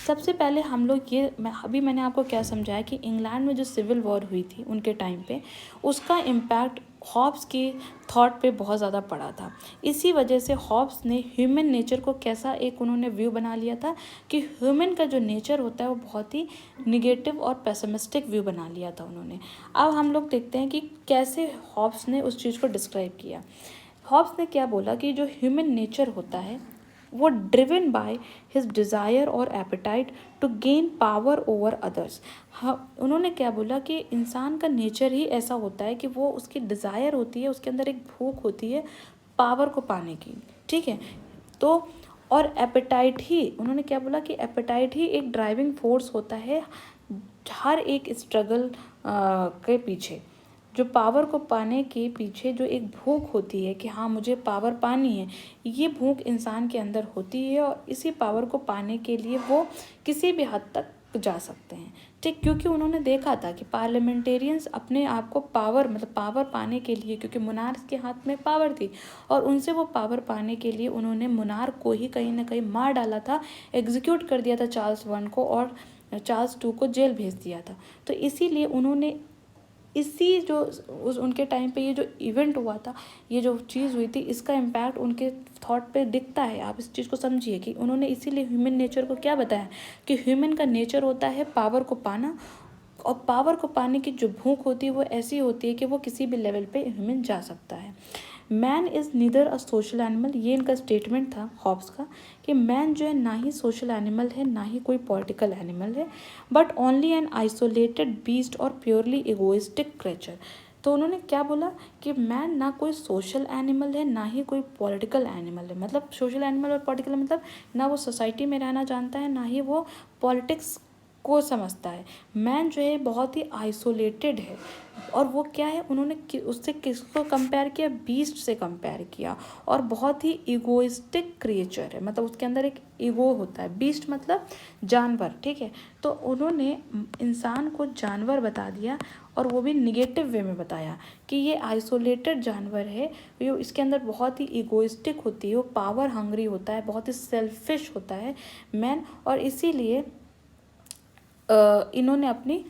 S1: सबसे पहले हम लोग ये अभी मैंने आपको क्या समझाया कि इंग्लैंड में जो सिविल वॉर हुई थी उनके टाइम पे, उसका इम्पैक्ट हॉब्स की थॉट पे बहुत ज़्यादा पड़ा था। इसी वजह से हॉब्स ने ह्यूमन नेचर को कैसा एक उन्होंने व्यू बना लिया था कि ह्यूमन का जो नेचर होता है वो बहुत ही निगेटिव और पेसिमिस्टिक व्यू बना लिया था उन्होंने। अब हम लोग देखते हैं कि कैसे हॉब्स ने उस चीज़ को डिस्क्राइब किया। हॉब्स ने क्या बोला कि जो ह्यूमन नेचर होता है वो ड्रिवन बाय हिज डिज़ायर और appetite to gain power over others. हाँ, उन्होंने क्या बोला कि इंसान का नेचर ही ऐसा होता है कि वो उसकी डिज़ायर होती है, उसके अंदर एक भूख होती है पावर को पाने की। ठीक है। तो और एपेटाइट ही, उन्होंने क्या बोला कि एपेटाइट ही एक ड्राइविंग फोर्स होता है हर एक स्ट्रगल के पीछे। जो पावर को पाने के पीछे जो एक भूख होती है कि हाँ मुझे पावर पानी है, ये भूख इंसान के अंदर होती है और इसी पावर को पाने के लिए वो किसी भी हद तक जा सकते हैं। ठीक। क्योंकि उन्होंने देखा था कि पार्लियामेंटेरियंस अपने आप को पावर मतलब पावर पाने के लिए, क्योंकि मुनार्क के हाथ में पावर थी और उनसे वो पावर पाने के लिए उन्होंने मुनार्क को ही कहीं ना कहीं मार डाला था, एग्जीक्यूट कर दिया था चार्ल्स वन को और चार्ल्स टू को जेल भेज दिया था। तो इसीलिए उन्होंने इसी जो उस उनके टाइम पे ये जो इवेंट हुआ था, ये जो चीज़ हुई थी, इसका इम्पैक्ट उनके थॉट पे दिखता है। आप इस चीज़ को समझिए कि उन्होंने इसीलिए ह्यूमन नेचर को क्या बताया कि ह्यूमन का नेचर होता है पावर को पाना, और पावर को पाने की जो भूख होती है वो ऐसी होती है कि वो किसी भी लेवल पे ह्यूमन जा सकता है। Man is neither a social animal, ये इनका स्टेटमेंट था हॉब्स का, कि मैन जो है ना ही सोशल एनिमल है ना ही कोई पॉलिटिकल एनिमल है, but only an isolated beast और प्योरली इगोइस्टिक क्रेचर। तो उन्होंने क्या बोला कि मैन ना कोई सोशल एनिमल है ना ही कोई पॉलिटिकल एनिमल है। मतलब सोशल एनिमल और पॉलिटिकल मतलब ना वो सोसाइटी में रहना जानता है ना ही वो पॉलिटिक्स को समझता है। मैन जो है बहुत ही आइसोलेटेड है, और वो क्या है, उन्होंने उससे किसको कंपेयर किया, बीस्ट से कंपेयर किया, और बहुत ही इगोइस्टिक क्रिएचर है, मतलब उसके अंदर एक ईगो होता है। बीस्ट मतलब जानवर, ठीक है। तो उन्होंने इंसान को जानवर बता दिया, और वो भी निगेटिव वे में बताया कि ये आइसोलेटेड जानवर है, ये इसके अंदर बहुत ही इगोइस्टिक होती है, वो पावर हंग्री होता है, बहुत ही सेल्फिश होता है मैन, और इसीलिए इन्होंने अपनी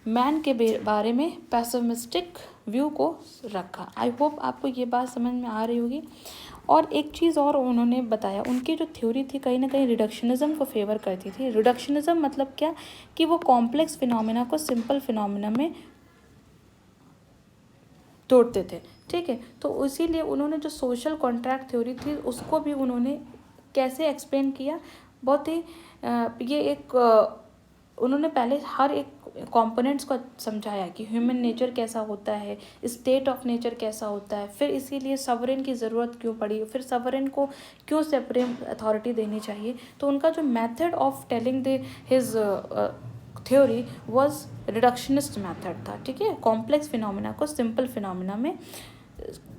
S1: मैन के बारे में पैसिमिस्टिक व्यू को रखा। आई होप आपको ये बात समझ में आ रही होगी। और एक चीज़ और उन्होंने बताया, उनकी जो थ्योरी थी कहीं ना कहीं रिडक्शनिज्म को फेवर करती थी। रिडक्शनिज्म मतलब क्या, कि वो कॉम्प्लेक्स फिनोमेना को सिंपल फिनोमेना में तोड़ते थे, ठीक है। तो इसीलिए उन्होंने जो सोशल कॉन्ट्रैक्ट थ्योरी थी उसको भी उन्होंने कैसे एक्सप्लेन किया, बहुत ही ये एक उन्होंने पहले हर एक कंपोनेंट्स को समझाया कि ह्यूमन नेचर कैसा होता है, स्टेट ऑफ नेचर कैसा होता है, फिर इसीलिए सवरेन की ज़रूरत क्यों पड़ी, फिर सवरेन को क्यों सेपरेम अथॉरिटी देनी चाहिए। तो उनका जो method of telling the his theory was reductionist method था, ठीक है। कॉम्प्लेक्स फिनोमेना को सिंपल फिनोमेना में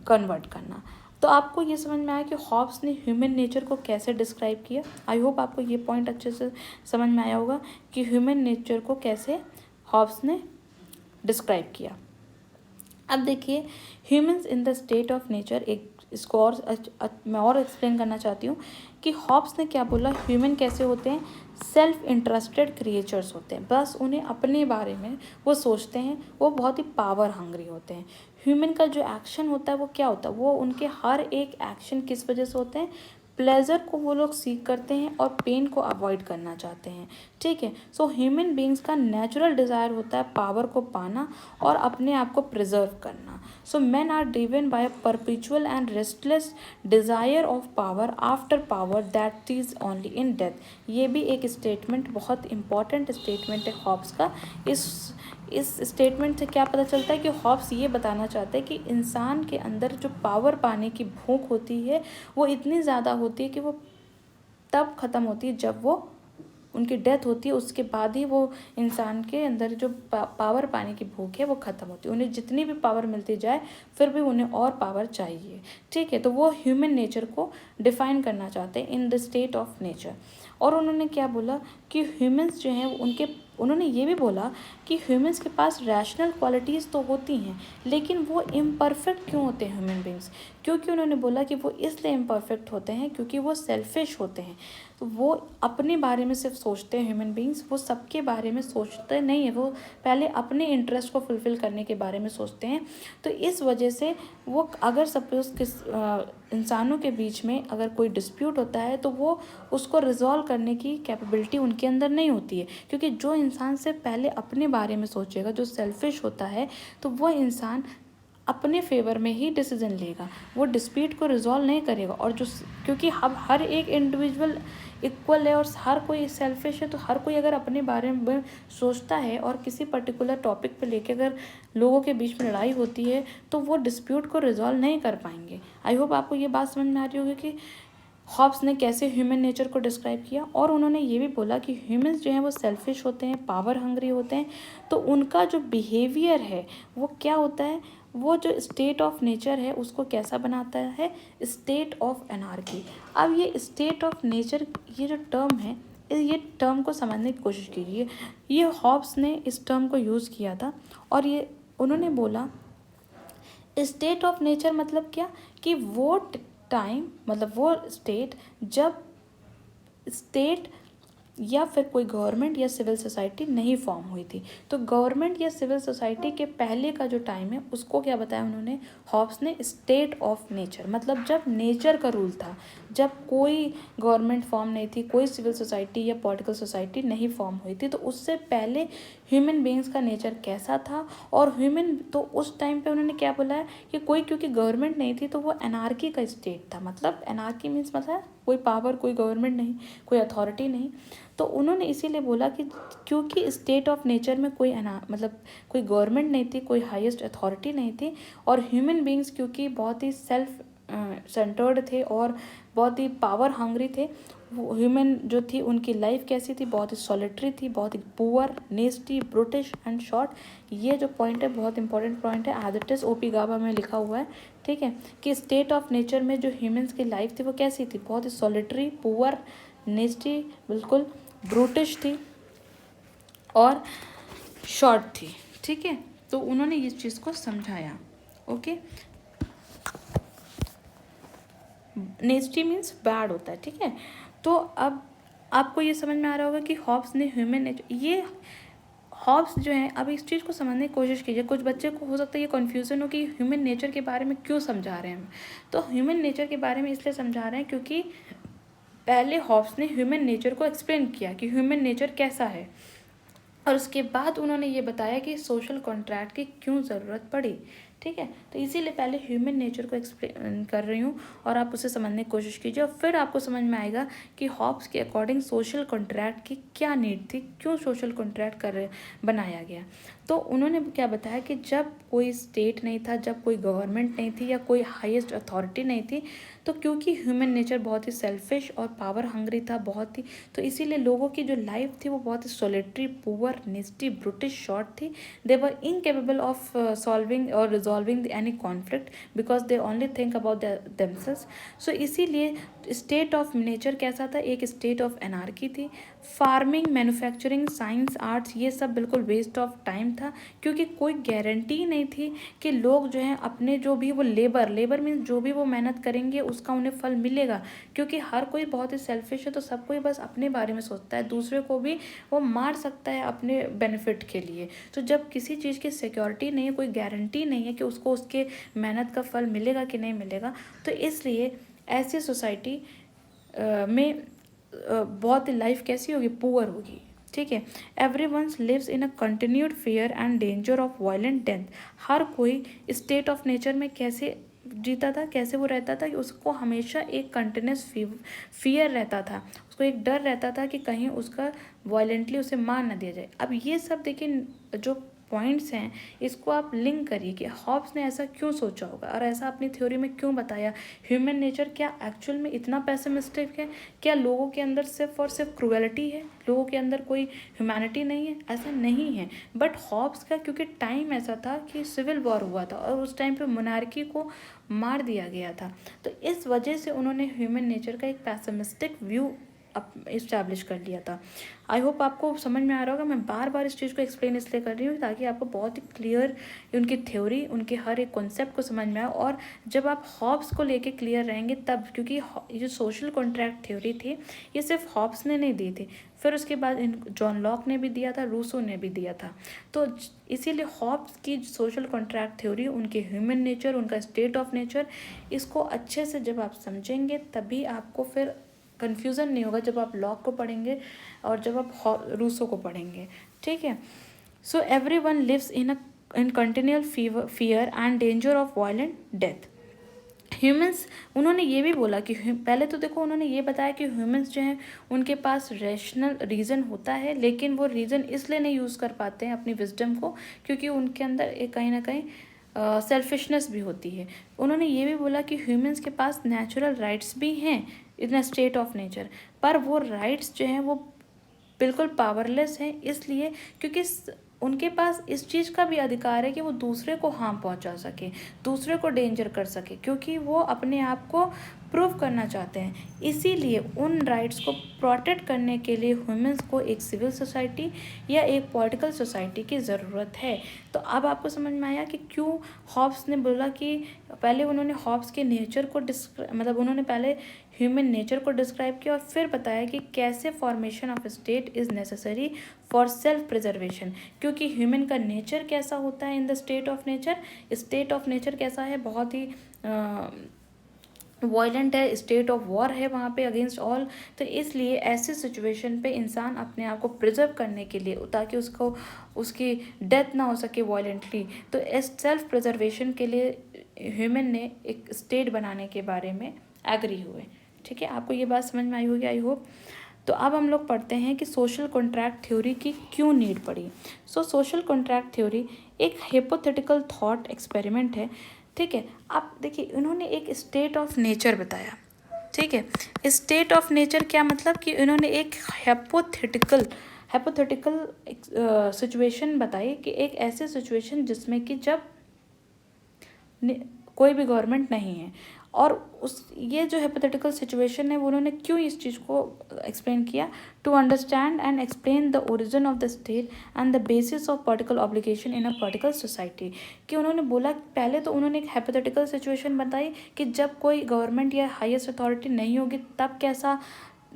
S1: कन्वर्ट करना। तो आपको ये समझ में आया कि हॉब्स ने ह्यूमन नेचर को कैसे डिस्क्राइब किया। आई होप आपको ये पॉइंट अच्छे से समझ में आया होगा कि ह्यूमन नेचर को कैसे हॉब्स ने डिस्क्राइब किया। अब देखिए, humans in the state of nature, एक इसको और मैं और एक्सप्लेन करना चाहती हूँ कि हॉब्स ने क्या बोला, ह्यूमन कैसे होते हैं, सेल्फ इंटरेस्टेड क्रिएचर्स होते हैं, बस उन्हें अपने बारे में वो सोचते हैं, वो बहुत ही पावर हंग्री होते हैं। ह्यूमन का जो एक्शन होता है वो क्या होता है, वो उनके हर एक एक्शन किस वजह से होते हैं, प्लेजर को वो लोग सीख करते हैं और पेन को अवॉइड करना चाहते हैं, ठीक है। सो ह्यूमन बींग्स का नेचुरल डिज़ायर होता है पावर को पाना और अपने आप को प्रिजर्व करना। So man are driven by a perpetual and restless desire of power after power that is only in death. ये भी एक स्टेटमेंट, बहुत इंपॉर्टेंट स्टेटमेंट है हॉब्स का। इस स्टेटमेंट से क्या पता चलता है कि हॉब्स ये बताना चाहते हैं कि इंसान के अंदर जो पावर पाने की भूख होती है वो इतनी ज़्यादा होती है कि वो तब ख़त्म होती है जब वो उनकी डेथ होती है, उसके बाद ही वो इंसान के अंदर जो पावर पाने की भूख है वो ख़त्म होती है। उन्हें जितनी भी पावर मिलती जाए फिर भी उन्हें और पावर चाहिए, ठीक है। तो वो ह्यूमन नेचर को डिफाइन करना चाहते हैं in the state of nature. और उन्होंने क्या बोला कि ह्यूमंस जो हैं उन्होंने ये भी बोला कि ह्यूमंस के पास रैशनल क्वालिटीज़ तो होती हैं, लेकिन वो इम्परफेक्ट क्यों होते हैं ह्यूमन बींग्स, क्योंकि उन्होंने बोला कि वो इसलिए इम्परफेक्ट होते हैं क्योंकि वो सेल्फिश होते हैं। तो वो अपने बारे में सिर्फ सोचते हैं ह्यूमन बींग्स, वो सबके बारे में सोचते नहीं है, वो पहले अपने इंटरेस्ट को फुलफ़िल करने के बारे में सोचते हैं। तो इस वजह से वो अगर सपोज़ इंसानों के बीच में अगर कोई डिस्प्यूट होता है तो वो उसको रिजॉल्व करने की कैपेबिलिटी उनके अंदर नहीं होती है, क्योंकि जो इंसान से पहले अपने बारे में सोचेगा, जो सेल्फिश होता है, तो वो इंसान अपने फेवर में ही डिसीजन लेगा, वो डिस्प्यूट को रिजॉल्व नहीं करेगा। और जो क्योंकि अब हर एक इंडिविजुअल इक्वल है और हर कोई सेल्फिश है, तो हर कोई अगर अपने बारे में सोचता है और किसी पर्टिकुलर टॉपिक पे लेके अगर लोगों के बीच में लड़ाई होती है तो वो डिस्प्यूट को रिजॉल्व नहीं कर पाएंगे। आई होप आपको ये बात समझ में आ रही होगी कि हॉब्स ने कैसे ह्यूमन नेचर को डिस्क्राइब किया। और उन्होंने ये भी बोला कि ह्यूमंस जो हैं वो सेल्फिश होते हैं, पावर हंग्री होते हैं, तो उनका जो बिहेवियर है वो क्या होता है, वो जो स्टेट ऑफ नेचर है उसको कैसा बनाता है, स्टेट ऑफ एनार्की। अब ये स्टेट ऑफ नेचर, ये जो टर्म है, ये टर्म को समझने की कोशिश कीजिए। ये हॉब्स ने इस टर्म को यूज़ किया था, और ये उन्होंने बोला स्टेट ऑफ नेचर मतलब क्या, कि वो टाइम, मतलब वो स्टेट जब स्टेट या फिर कोई गवर्नमेंट या सिविल सोसाइटी नहीं फॉर्म हुई थी। तो गवर्नमेंट या सिविल सोसाइटी के पहले का जो टाइम है उसको क्या बताया उन्होंने, हॉब्स ने, स्टेट ऑफ नेचर, मतलब जब नेचर का रूल था, जब कोई गवर्नमेंट फॉर्म नहीं थी, कोई सिविल सोसाइटी या पॉलिटिकल सोसाइटी नहीं फॉर्म हुई थी, तो उससे पहले ह्यूमन बींग्स का नेचर कैसा था। और ह्यूमन, तो उस टाइम पे उन्होंने क्या बोला है कि कोई, क्योंकि गवर्नमेंट नहीं थी तो वो एनार्की का स्टेट था। मतलब एनार्की मीन्स मतलब कोई पावर, कोई गवर्नमेंट नहीं, कोई अथॉरिटी नहीं। तो उन्होंने इसीलिए बोला कि क्योंकि स्टेट ऑफ नेचर में कोई मतलब कोई गवर्नमेंट नहीं थी, कोई हाईएस्ट अथॉरिटी नहीं थी, और ह्यूमन बींग्स क्योंकि बहुत ही सेल्फ सेंटर्ड थे और बहुत ही पावर हंग्री थे, वो ह्यूमन जो थी उनकी लाइफ कैसी थी, बहुत ही सॉलिटरी थी, बहुत ही पुअर, नेस्टी, ब्रुटिश एंड शॉर्ट। ये जो पॉइंट है बहुत इंपॉर्टेंट पॉइंट है, एज इट इज ओपी गाबा में लिखा हुआ है, ठीक है, कि स्टेट ऑफ नेचर में जो ह्यूमन्स की लाइफ थी वो कैसी थी, बहुत ही सॉलिटरी, पुअर, नेस्टी, बिल्कुल ब्रूटिश थी और शॉर्ट थी, ठीक है। तो उन्होंने इस चीज़ को समझाया, ओके। नेस्टी मीन्स बैड होता है, ठीक है। तो अब आपको ये समझ में आ रहा होगा कि हॉब्स ने ह्यूमन नेचर, ये हॉब्स जो है, अब इस चीज़ को समझने की कोशिश कीजिए। कुछ बच्चे को हो सकता है ये कन्फ्यूज़न हो कि ह्यूमन नेचर के बारे में क्यों समझा रहे हैं हम। तो ह्यूमन नेचर के बारे में इसलिए समझा रहे हैं क्योंकि पहले हॉब्स ने ह्यूमन नेचर को एक्सप्लेन किया कि ह्यूमन नेचर कैसा है, और उसके बाद उन्होंने ये बताया कि सोशल कॉन्ट्रैक्ट की क्यों ज़रूरत पड़ी, ठीक है। तो इसीलिए पहले ह्यूमन नेचर को एक्सप्लेन कर रही हूँ और आप उसे समझने की कोशिश कीजिए, और फिर आपको समझ में आएगा कि हॉब्स के अकॉर्डिंग सोशल कॉन्ट्रैक्ट की क्या नीड थी, क्यों सोशल कॉन्ट्रैक्ट बनाया गया। तो उन्होंने क्या बताया कि जब कोई स्टेट नहीं था, जब कोई गवर्नमेंट नहीं थी या कोई हाईएस्ट अथॉरिटी नहीं थी, तो क्योंकि ह्यूमन नेचर बहुत ही सेल्फिश और पावर हंग्री था बहुत ही, तो इसीलिए लोगों की जो लाइफ थी वो बहुत ही solitary, poor, nasty, brutish, short थी। They were incapable of solving और resolving any conflict because they only think about themselves. So इसीलिए स्टेट ऑफ नेचर कैसा था, एक स्टेट ऑफ एनार्की थी। फार्मिंग, मैन्युफैक्चरिंग, साइंस, आर्ट्स, ये सब बिल्कुल वेस्ट ऑफ टाइम था, क्योंकि कोई गारंटी नहीं थी कि लोग जो हैं अपने जो भी वो लेबर मीन्स जो भी वो मेहनत करेंगे उसका उन्हें फल मिलेगा, क्योंकि हर कोई बहुत ही सेल्फिश है, तो सब कोई बस अपने बारे में सोचता है, दूसरे को भी वो मार सकता है अपने बेनिफिट के लिए। तो जब किसी चीज़ की सिक्योरिटी नहीं है, कोई गारंटी नहीं है कि उसको उसके मेहनत का फल मिलेगा कि नहीं मिलेगा, तो इसलिए ऐसी सोसाइटी में बहुत ही लाइफ कैसी होगी, पुअर होगी, ठीक है। Every ones lives in a continued fear and danger of violent death. हर कोई स्टेट ऑफ नेचर में कैसे जीता था, कैसे वो रहता था कि उसको हमेशा एक कंटिन्यूस फियर रहता था, उसको एक डर रहता था कि कहीं उसका वायलेंटली उसे मार ना दिया जाए। अब ये सब देखिए जो पॉइंट्स हैं, इसको आप लिंक करिए कि हॉब्स ने ऐसा क्यों सोचा होगा और ऐसा अपनी थ्योरी में क्यों बताया। ह्यूमन नेचर क्या एक्चुअल में इतना पेसिमिस्टिक है? क्या लोगों के अंदर सिर्फ और सिर्फ क्रूएलिटी है, लोगों के अंदर कोई ह्यूमैनिटी नहीं है? ऐसा नहीं है। बट हॉब्स का क्योंकि टाइम ऐसा था कि सिविल वॉर हुआ था और उस टाइम पे मोनार्की को मार दिया गया था, तो इस वजह से उन्होंने ह्यूमन नेचर का एक पेसिमिस्टिक व्यू इस्टेब्लिश कर लिया था। आई होप आपको समझ में आ रहा होगा। मैं बार बार इस चीज़ को एक्सप्लेन इसलिए कर रही हूँ ताकि आपको बहुत ही क्लियर उनकी थ्योरी, उनके हर एक कॉन्सेप्ट को समझ में आए। और जब आप हॉब्स को लेके क्लियर रहेंगे तब, क्योंकि ये जो सोशल कॉन्ट्रैक्ट थ्योरी थी ये सिर्फ हॉब्स ने नहीं दी थी, फिर उसके बाद जॉन लॉक ने भी दिया था, रूसो ने भी दिया था। तो इसीलिए हॉब्स की सोशल कॉन्ट्रैक्ट थ्योरी, उनके ह्यूमन नेचर, उनका स्टेट ऑफ नेचर, इसको अच्छे से जब आप समझेंगे तभी आपको फिर कन्फ्यूज़न नहीं होगा जब आप लॉक को पढ़ेंगे और जब आप रूसो को पढ़ेंगे, ठीक है। So everyone lives in continual fear and danger of violent death. Humans, उन्होंने ये भी बोला कि पहले तो देखो उन्होंने ये बताया कि ह्यूमंस जो हैं उनके पास रैशनल रीज़न होता है, लेकिन वो रीज़न इसलिए नहीं यूज़ कर पाते हैं अपनी विजडम को क्योंकि उनके अंदर एक कहीं ना कहीं सेल्फिशनेस भी होती है। उन्होंने ये भी बोला कि ह्यूमंस के पास नेचुरल राइट्स भी हैं इन अ स्टेट ऑफ नेचर, पर वो राइट्स जो हैं वो बिल्कुल पावरलेस हैं, इसलिए क्योंकि उनके पास इस चीज़ का भी अधिकार है कि वो दूसरे को हार्म पहुंचा सके, दूसरे को डेंजर कर सके, क्योंकि वो अपने आप को प्रूव करना चाहते हैं। इसीलिए उन राइट्स को प्रोटेक्ट करने के लिए ह्यूमंस को एक सिविल सोसाइटी या एक पॉलिटिकल सोसाइटी की ज़रूरत है। तो अब आपको समझ में आया कि क्यों हॉब्स ने बोला कि पहले उन्होंने हॉब्स के नेचर को मतलब उन्होंने पहले ह्यूमन नेचर को डिस्क्राइब किया और फिर बताया कि कैसे formation of state is necessary for self preservation. क्योंकि ह्यूमन का नेचर कैसा होता है in the state of nature, state of nature कैसा है, बहुत ही वायलेंट है, स्टेट ऑफ वॉर है वहाँ पे अगेंस्ट ऑल। तो इसलिए ऐसे सिचुएशन पे इंसान अपने आप को प्रिजर्व करने के लिए, ताकि उसको उसकी डेथ ना हो सके वायलेंटली, तो इस सेल्फ प्रिजर्वेशन के लिए ह्यूमन ने एक स्टेट बनाने के बारे में एग्री हुए। ठीक है, आपको ये बात समझ में आई होगी आई होप। तो अब हम लोग पढ़ते हैं कि सोशल कॉन्ट्रैक्ट थ्योरी की क्यों नीड पड़ी। सोशल कॉन्ट्रैक्ट थ्योरी एक हाइपोथेटिकल थॉट एक्सपेरिमेंट है। ठीक है, आप देखिए इन्होंने एक स्टेट ऑफ नेचर बताया। ठीक है, स्टेट ऑफ नेचर क्या मतलब कि इन्होंने एक हाइपोथेटिकल सिचुएशन बताई कि एक ऐसी सिचुएशन जिसमें कि जब कोई भी गवर्नमेंट नहीं है, और ये जो हाइपोथेटिकल सिचुएशन है वो उन्होंने क्यों इस चीज़ को एक्सप्लेन किया, to understand and explain the origin of the state and the basis of political obligation in a political society. कि उन्होंने बोला, पहले तो उन्होंने एक हाइपोथेटिकल सिचुएशन बताई कि जब कोई गवर्नमेंट या हाईएस्ट अथॉरिटी नहीं होगी तब कैसा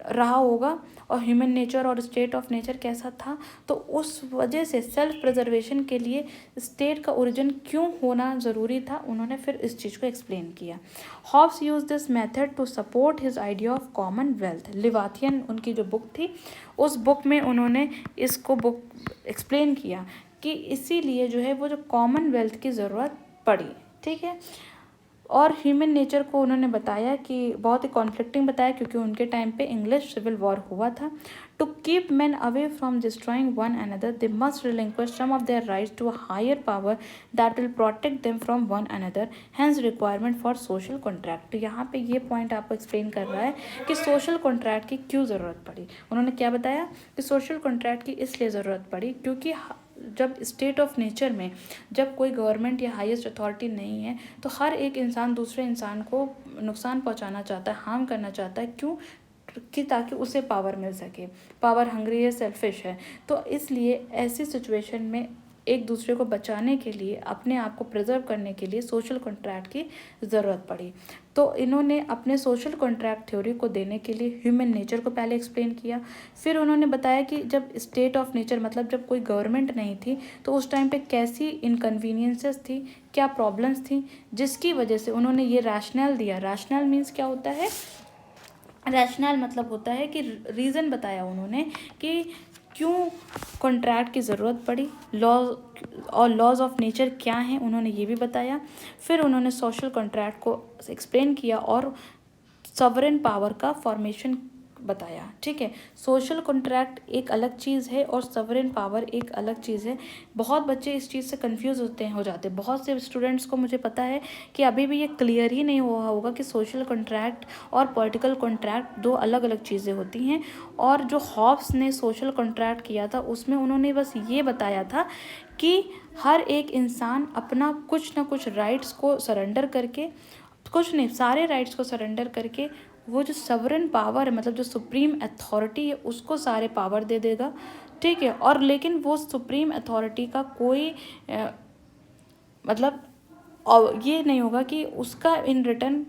S1: रहा होगा और ह्यूमन नेचर और स्टेट ऑफ नेचर कैसा था। तो उस वजह से सेल्फ प्रिजर्वेशन के लिए स्टेट का ओरिजिन क्यों होना ज़रूरी था, उन्होंने फिर इस चीज़ को एक्सप्लेन किया। Hobbes use this method to support his idea of common wealth. Leviathan उनकी जो बुक थी, उस बुक में उन्होंने इसको बुक एक्सप्लेन किया कि इसीलिए जो है वो जो कॉमन वेल्थ की ज़रूरत पड़ी। ठीक है, और ह्यूमन नेचर को उन्होंने बताया कि बहुत ही कॉन्फ्लिक्टिंग बताया, क्योंकि उनके टाइम पे इंग्लिश सिविल वॉर हुआ था। To keep man away from destroying one another they must relinquish some of their rights to a higher power that will protect them from one another, hence requirement for social contract. तो यहाँ पे ये point आपको explain कर रहा है कि social contract की क्यों ज़रूरत पड़ी। उन्होंने क्या बताया कि सोशल कॉन्ट्रैक्ट की इसलिए ज़रूरत पड़ी क्योंकि जब स्टेट ऑफ नेचर में जब कोई गवर्नमेंट या हाईएस्ट अथॉरिटी नहीं है तो हर एक इंसान दूसरे इंसान को नुकसान पहुंचाना चाहता है, हार्म करना चाहता है। क्यों? कि ताकि उसे पावर मिल सके, पावर हंग्री है, सेल्फिश है। तो इसलिए ऐसी सिचुएशन में एक दूसरे को बचाने के लिए, अपने आप को प्रिजर्व करने के लिए सोशल कॉन्ट्रैक्ट की ज़रूरत पड़ी। तो इन्होंने अपने सोशल कॉन्ट्रैक्ट थ्योरी को देने के लिए ह्यूमन नेचर को पहले एक्सप्लेन किया। फिर उन्होंने बताया कि जब स्टेट ऑफ नेचर मतलब जब कोई गवर्नमेंट नहीं थी तो उस टाइम पे कैसी इनकन्वीनियंसेस थी, क्या प्रॉब्लम्स थी, जिसकी वजह से उन्होंने ये रैशनल दिया। रैशनल मीन्स क्या होता है? रैशनल मतलब होता है कि रीज़न बताया उन्होंने कि क्यों कॉन्ट्रैक्ट की ज़रूरत पड़ी, लॉज ऑफ नेचर क्या हैं उन्होंने ये भी बताया। फिर उन्होंने सोशल कॉन्ट्रैक्ट को एक्सप्लेन किया और सॉवरेन पावर का फॉर्मेशन बताया। ठीक है, सोशल कॉन्ट्रैक्ट एक अलग चीज़ है और सॉवरेन पावर एक अलग चीज़ है। बहुत बच्चे इस चीज़ से कंफ्यूज हो जाते हैं। बहुत से स्टूडेंट्स को मुझे पता है कि अभी भी ये क्लियर ही नहीं हुआ होगा कि सोशल कॉन्ट्रैक्ट और पॉलिटिकल कॉन्ट्रैक्ट दो अलग अलग चीज़ें होती हैं। और जो हॉब्स ने सोशल कॉन्ट्रैक्ट किया था उसमें उन्होंने बस ये बताया था कि हर एक इंसान अपना कुछ ना कुछ राइट्स को सरेंडर करके, कुछ नहीं सारे राइट्स को सरेंडर करके वो जो सवरन पावर है मतलब जो सुप्रीम अथॉरिटी है उसको सारे पावर दे देगा। ठीक है, और लेकिन वो सुप्रीम अथॉरिटी का कोई मतलब और ये नहीं होगा कि उसका इन रिटर्न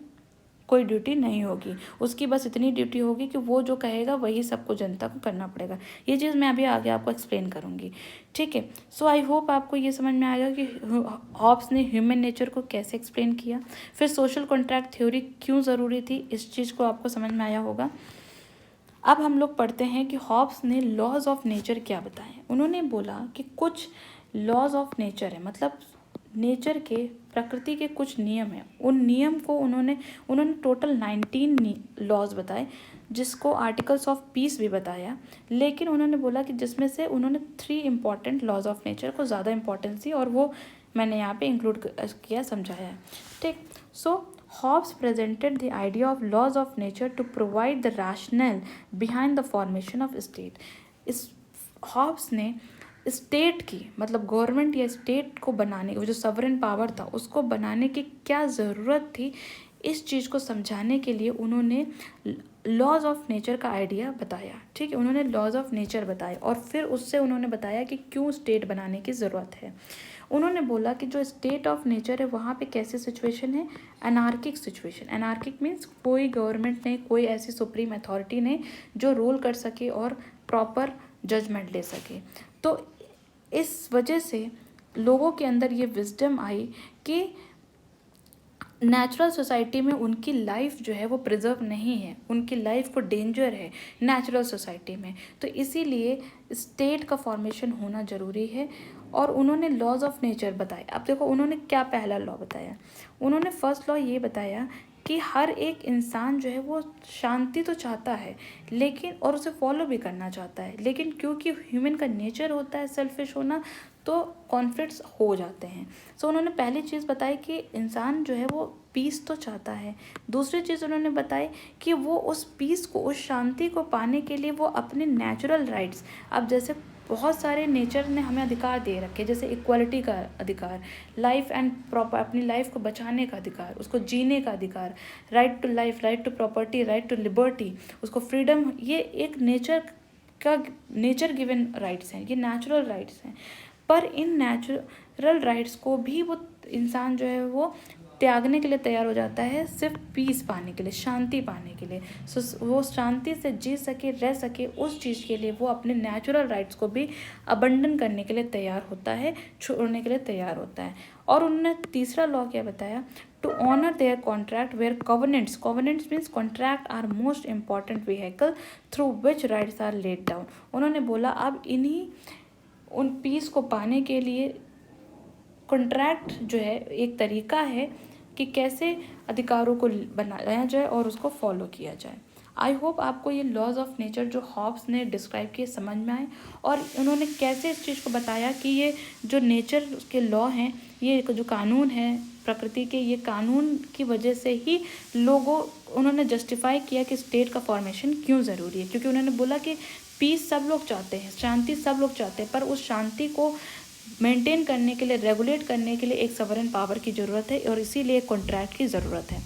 S1: कोई ड्यूटी नहीं होगी, उसकी बस इतनी ड्यूटी होगी कि वो जो कहेगा वही सबको जनता को करना पड़ेगा। ये चीज़ मैं अभी आगे आपको एक्सप्लेन करूँगी। ठीक है, सो आई होप आपको ये समझ में आएगा कि हॉब्स ने ह्यूमन नेचर को कैसे एक्सप्लेन किया, फिर सोशल कॉन्ट्रैक्ट थ्योरी क्यों ज़रूरी थी, इस चीज़ को आपको समझ में आया होगा। अब हम लोग पढ़ते हैं कि हॉब्स ने लॉज ऑफ नेचर क्या बताए। उन्होंने बोला कि कुछ लॉज ऑफ नेचर है, मतलब नेचर के, प्रकृति के कुछ नियम हैं। उन नियम को उन्होंने टोटल 19 लॉज बताए, जिसको आर्टिकल्स ऑफ पीस भी बताया। लेकिन उन्होंने बोला कि जिसमें से उन्होंने 3 इम्पॉर्टेंट लॉज ऑफ नेचर को ज़्यादा इंपॉर्टेंस दी और वो मैंने यहाँ पे इंक्लूड किया, समझाया है। ठीक, सो Hobbs presented the idea of laws of nature to provide the rationale behind the formation of state। इस हॉब्स ने स्टेट की मतलब गवर्नमेंट या स्टेट को बनाने, वो जो सवरन पावर था उसको बनाने की क्या ज़रूरत थी, इस चीज़ को समझाने के लिए उन्होंने लॉज ऑफ नेचर का आइडिया बताया। ठीक है, उन्होंने लॉज ऑफ नेचर बताए और फिर उससे उन्होंने बताया कि क्यों स्टेट बनाने की ज़रूरत है। उन्होंने बोला कि जो स्टेट ऑफ नेचर है वहाँ पे कैसी सिचुएशन है, एनार्किक सिचुएशन। एनार्किक मीन्स कोई गवर्नमेंट नहीं, कोई ऐसी सुप्रीम अथॉरिटी नहीं जो रूल कर सके और प्रॉपर जजमेंट ले सके। तो इस वजह से लोगों के अंदर ये विजडम आई कि नेचुरल सोसाइटी में उनकी लाइफ जो है वो प्रिजर्व नहीं है, उनकी लाइफ को डेंजर है नेचुरल सोसाइटी में। तो इसीलिए स्टेट का फॉर्मेशन होना ज़रूरी है। और उन्होंने लॉज ऑफ नेचर बताए। अब देखो उन्होंने क्या पहला लॉ बताया। उन्होंने फर्स्ट लॉ ये बताया कि हर एक इंसान जो है वो शांति तो चाहता है लेकिन, और उसे फॉलो भी करना चाहता है, लेकिन क्योंकि ह्यूमन का नेचर होता है सेल्फिश होना, तो कॉन्फ्लिक्ट्स हो जाते हैं। सो उन्होंने पहली चीज़ बताई कि इंसान जो है वो पीस तो चाहता है। दूसरी चीज़ उन्होंने बताई कि वो उस पीस को, उस शांति को पाने के लिए वो अपने नेचुरल राइट्स, अब जैसे बहुत सारे नेचर ने हमें अधिकार दे रखे, जैसे इक्वालिटी का अधिकार, लाइफ एंड प्रॉपर, अपनी लाइफ को बचाने का अधिकार, उसको जीने का अधिकार, right to life, right to property, right to liberty, उसको फ्रीडम, ये एक नेचर गिवन राइट्स हैं, ये नेचुरल राइट्स हैं। पर इन नेचुरल राइट्स को भी वो इंसान जो है वो त्यागने के लिए तैयार हो जाता है, सिर्फ पीस पाने के लिए, शांति पाने के लिए। सो वो शांति से जी सके, रह सके, उस चीज़ के लिए वो अपने नेचुरल राइट्स को भी अबंडन करने के लिए तैयार होता है, छोड़ने के लिए तैयार होता है। और उन्होंने तीसरा लॉ क्या बताया, to honour their contract where covenants means contract are most important vehicle through which rights are laid down. उन्होंने बोला अब इन्हीं उन पीस को पाने के लिए कॉन्ट्रैक्ट जो है एक तरीका है कि कैसे अधिकारों को बनाया जाए और उसको फॉलो किया जाए। आई होप आपको ये लॉज ऑफ नेचर जो हॉब्स ने डिस्क्राइब किए समझ में आए, और उन्होंने कैसे इस चीज़ को बताया कि ये जो नेचर के लॉ हैं, ये जो कानून है प्रकृति के, ये कानून की वजह से ही उन्होंने जस्टिफाई किया कि स्टेट का फॉर्मेशन क्यों ज़रूरी है। क्योंकि उन्होंने बोला कि पीस सब लोग चाहते हैं, शांति सब लोग चाहते हैं, पर उस शांति को मेंटेन करने के लिए, रेगुलेट करने के लिए एक सवरन पावर की ज़रूरत है और इसीलिए एक कॉन्ट्रैक्ट की ज़रूरत है।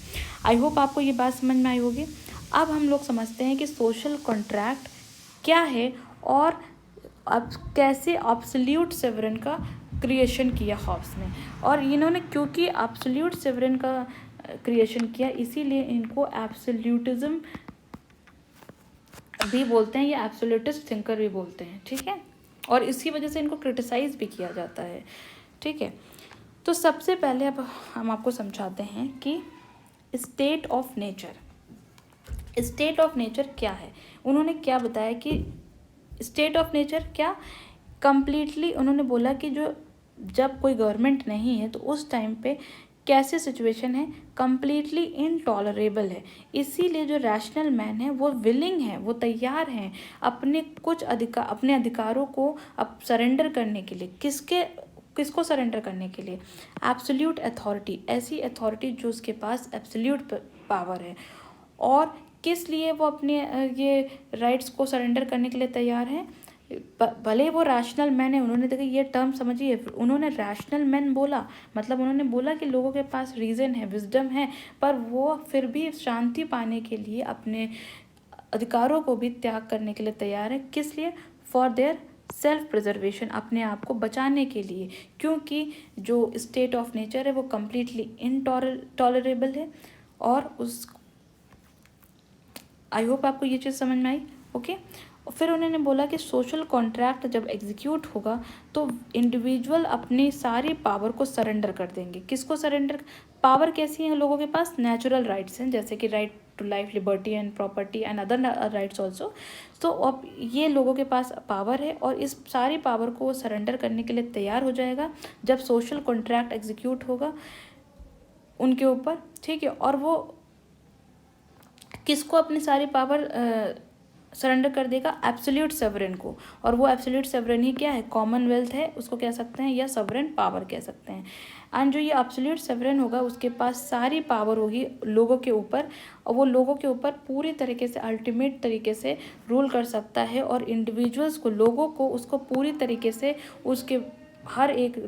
S1: आई होप आपको ये बात समझ में आई होगी। अब हम लोग समझते हैं कि सोशल कॉन्ट्रैक्ट क्या है और अब कैसे एब्सोल्यूट सवरन का क्रिएशन किया हॉब्स ने। और इन्होंने क्योंकि एब्सोल्यूट सवरन का क्रिएशन किया, इसीलिए इनको एब्सोल्यूटिज्म भी बोलते हैं या एब्सोल्यूटिस्ट थिंकर भी बोलते हैं। ठीक है, और इसी वजह से इनको क्रिटिसाइज भी किया जाता है। ठीक है, तो सबसे पहले अब हम आपको समझाते हैं कि स्टेट ऑफ नेचर क्या है। उन्होंने क्या बताया कि स्टेट ऑफ नेचर क्या, कंप्लीटली उन्होंने बोला कि जब कोई गवर्नमेंट नहीं है तो उस टाइम पे कैसे सिचुएशन है, कंप्लीटली इनटॉलरेबल है। इसीलिए जो रैशनल मैन है वो विलिंग है, वो तैयार हैं अपने अपने अधिकारों को अब सरेंडर करने के लिए। किसको सरेंडर करने के लिए, एब्सोल्यूट अथॉरिटी, ऐसी अथॉरिटी जो उसके पास एब्सोल्यूट पावर है। और किस लिए वो अपने ये राइट्स को सरेंडर करने के लिए तैयार हैं, भले वो रैशनल मैन है। उन्होंने देखा ये टर्म समझिए, उन्होंने रैशनल मैन बोला, मतलब उन्होंने बोला कि लोगों के पास रीज़न है, विजडम है, पर वो फिर भी शांति पाने के लिए अपने अधिकारों को भी त्याग करने के लिए तैयार है। किस लिए, फॉर देयर सेल्फ प्रिजर्वेशन, अपने आप को बचाने के लिए, क्योंकि जो स्टेट ऑफ नेचर है वो कम्प्लीटली इनटॉलरेबल है। और उस आई होप आपको ये चीज़ समझ में आई। ओके, फिर उन्होंने बोला कि सोशल कॉन्ट्रैक्ट जब एग्जीक्यूट होगा तो इंडिविजुअल अपनी सारी पावर को सरेंडर कर देंगे। किसको सरेंडर, पावर कैसी है लोगों के पास, नेचुरल राइट्स हैं, जैसे कि right to life, liberty and property and other rights also. तो अब ये लोगों के पास पावर है और इस सारी पावर को सरेंडर करने के लिए तैयार हो जाएगा जब सोशल कॉन्ट्रैक्ट एग्जीक्यूट होगा उनके ऊपर। ठीक है, और वो किसको अपनी सारी पावर सरेंडर कर देगा, एब्सोल्यूट सवरेन को। और वो एब्सोल्यूट सवरेन ही क्या है, कॉमनवेल्थ है, उसको कह सकते हैं, या सवरेन पावर कह सकते हैं। एंड जो ये एब्सोल्यूट सवरेन होगा उसके पास सारी पावर होगी लोगों के ऊपर, और वो लोगों के ऊपर पूरी तरीके से अल्टीमेट तरीके से रूल कर सकता है। और इंडिविजुअल्स को, लोगों को, उसको पूरी तरीके से उसके हर एक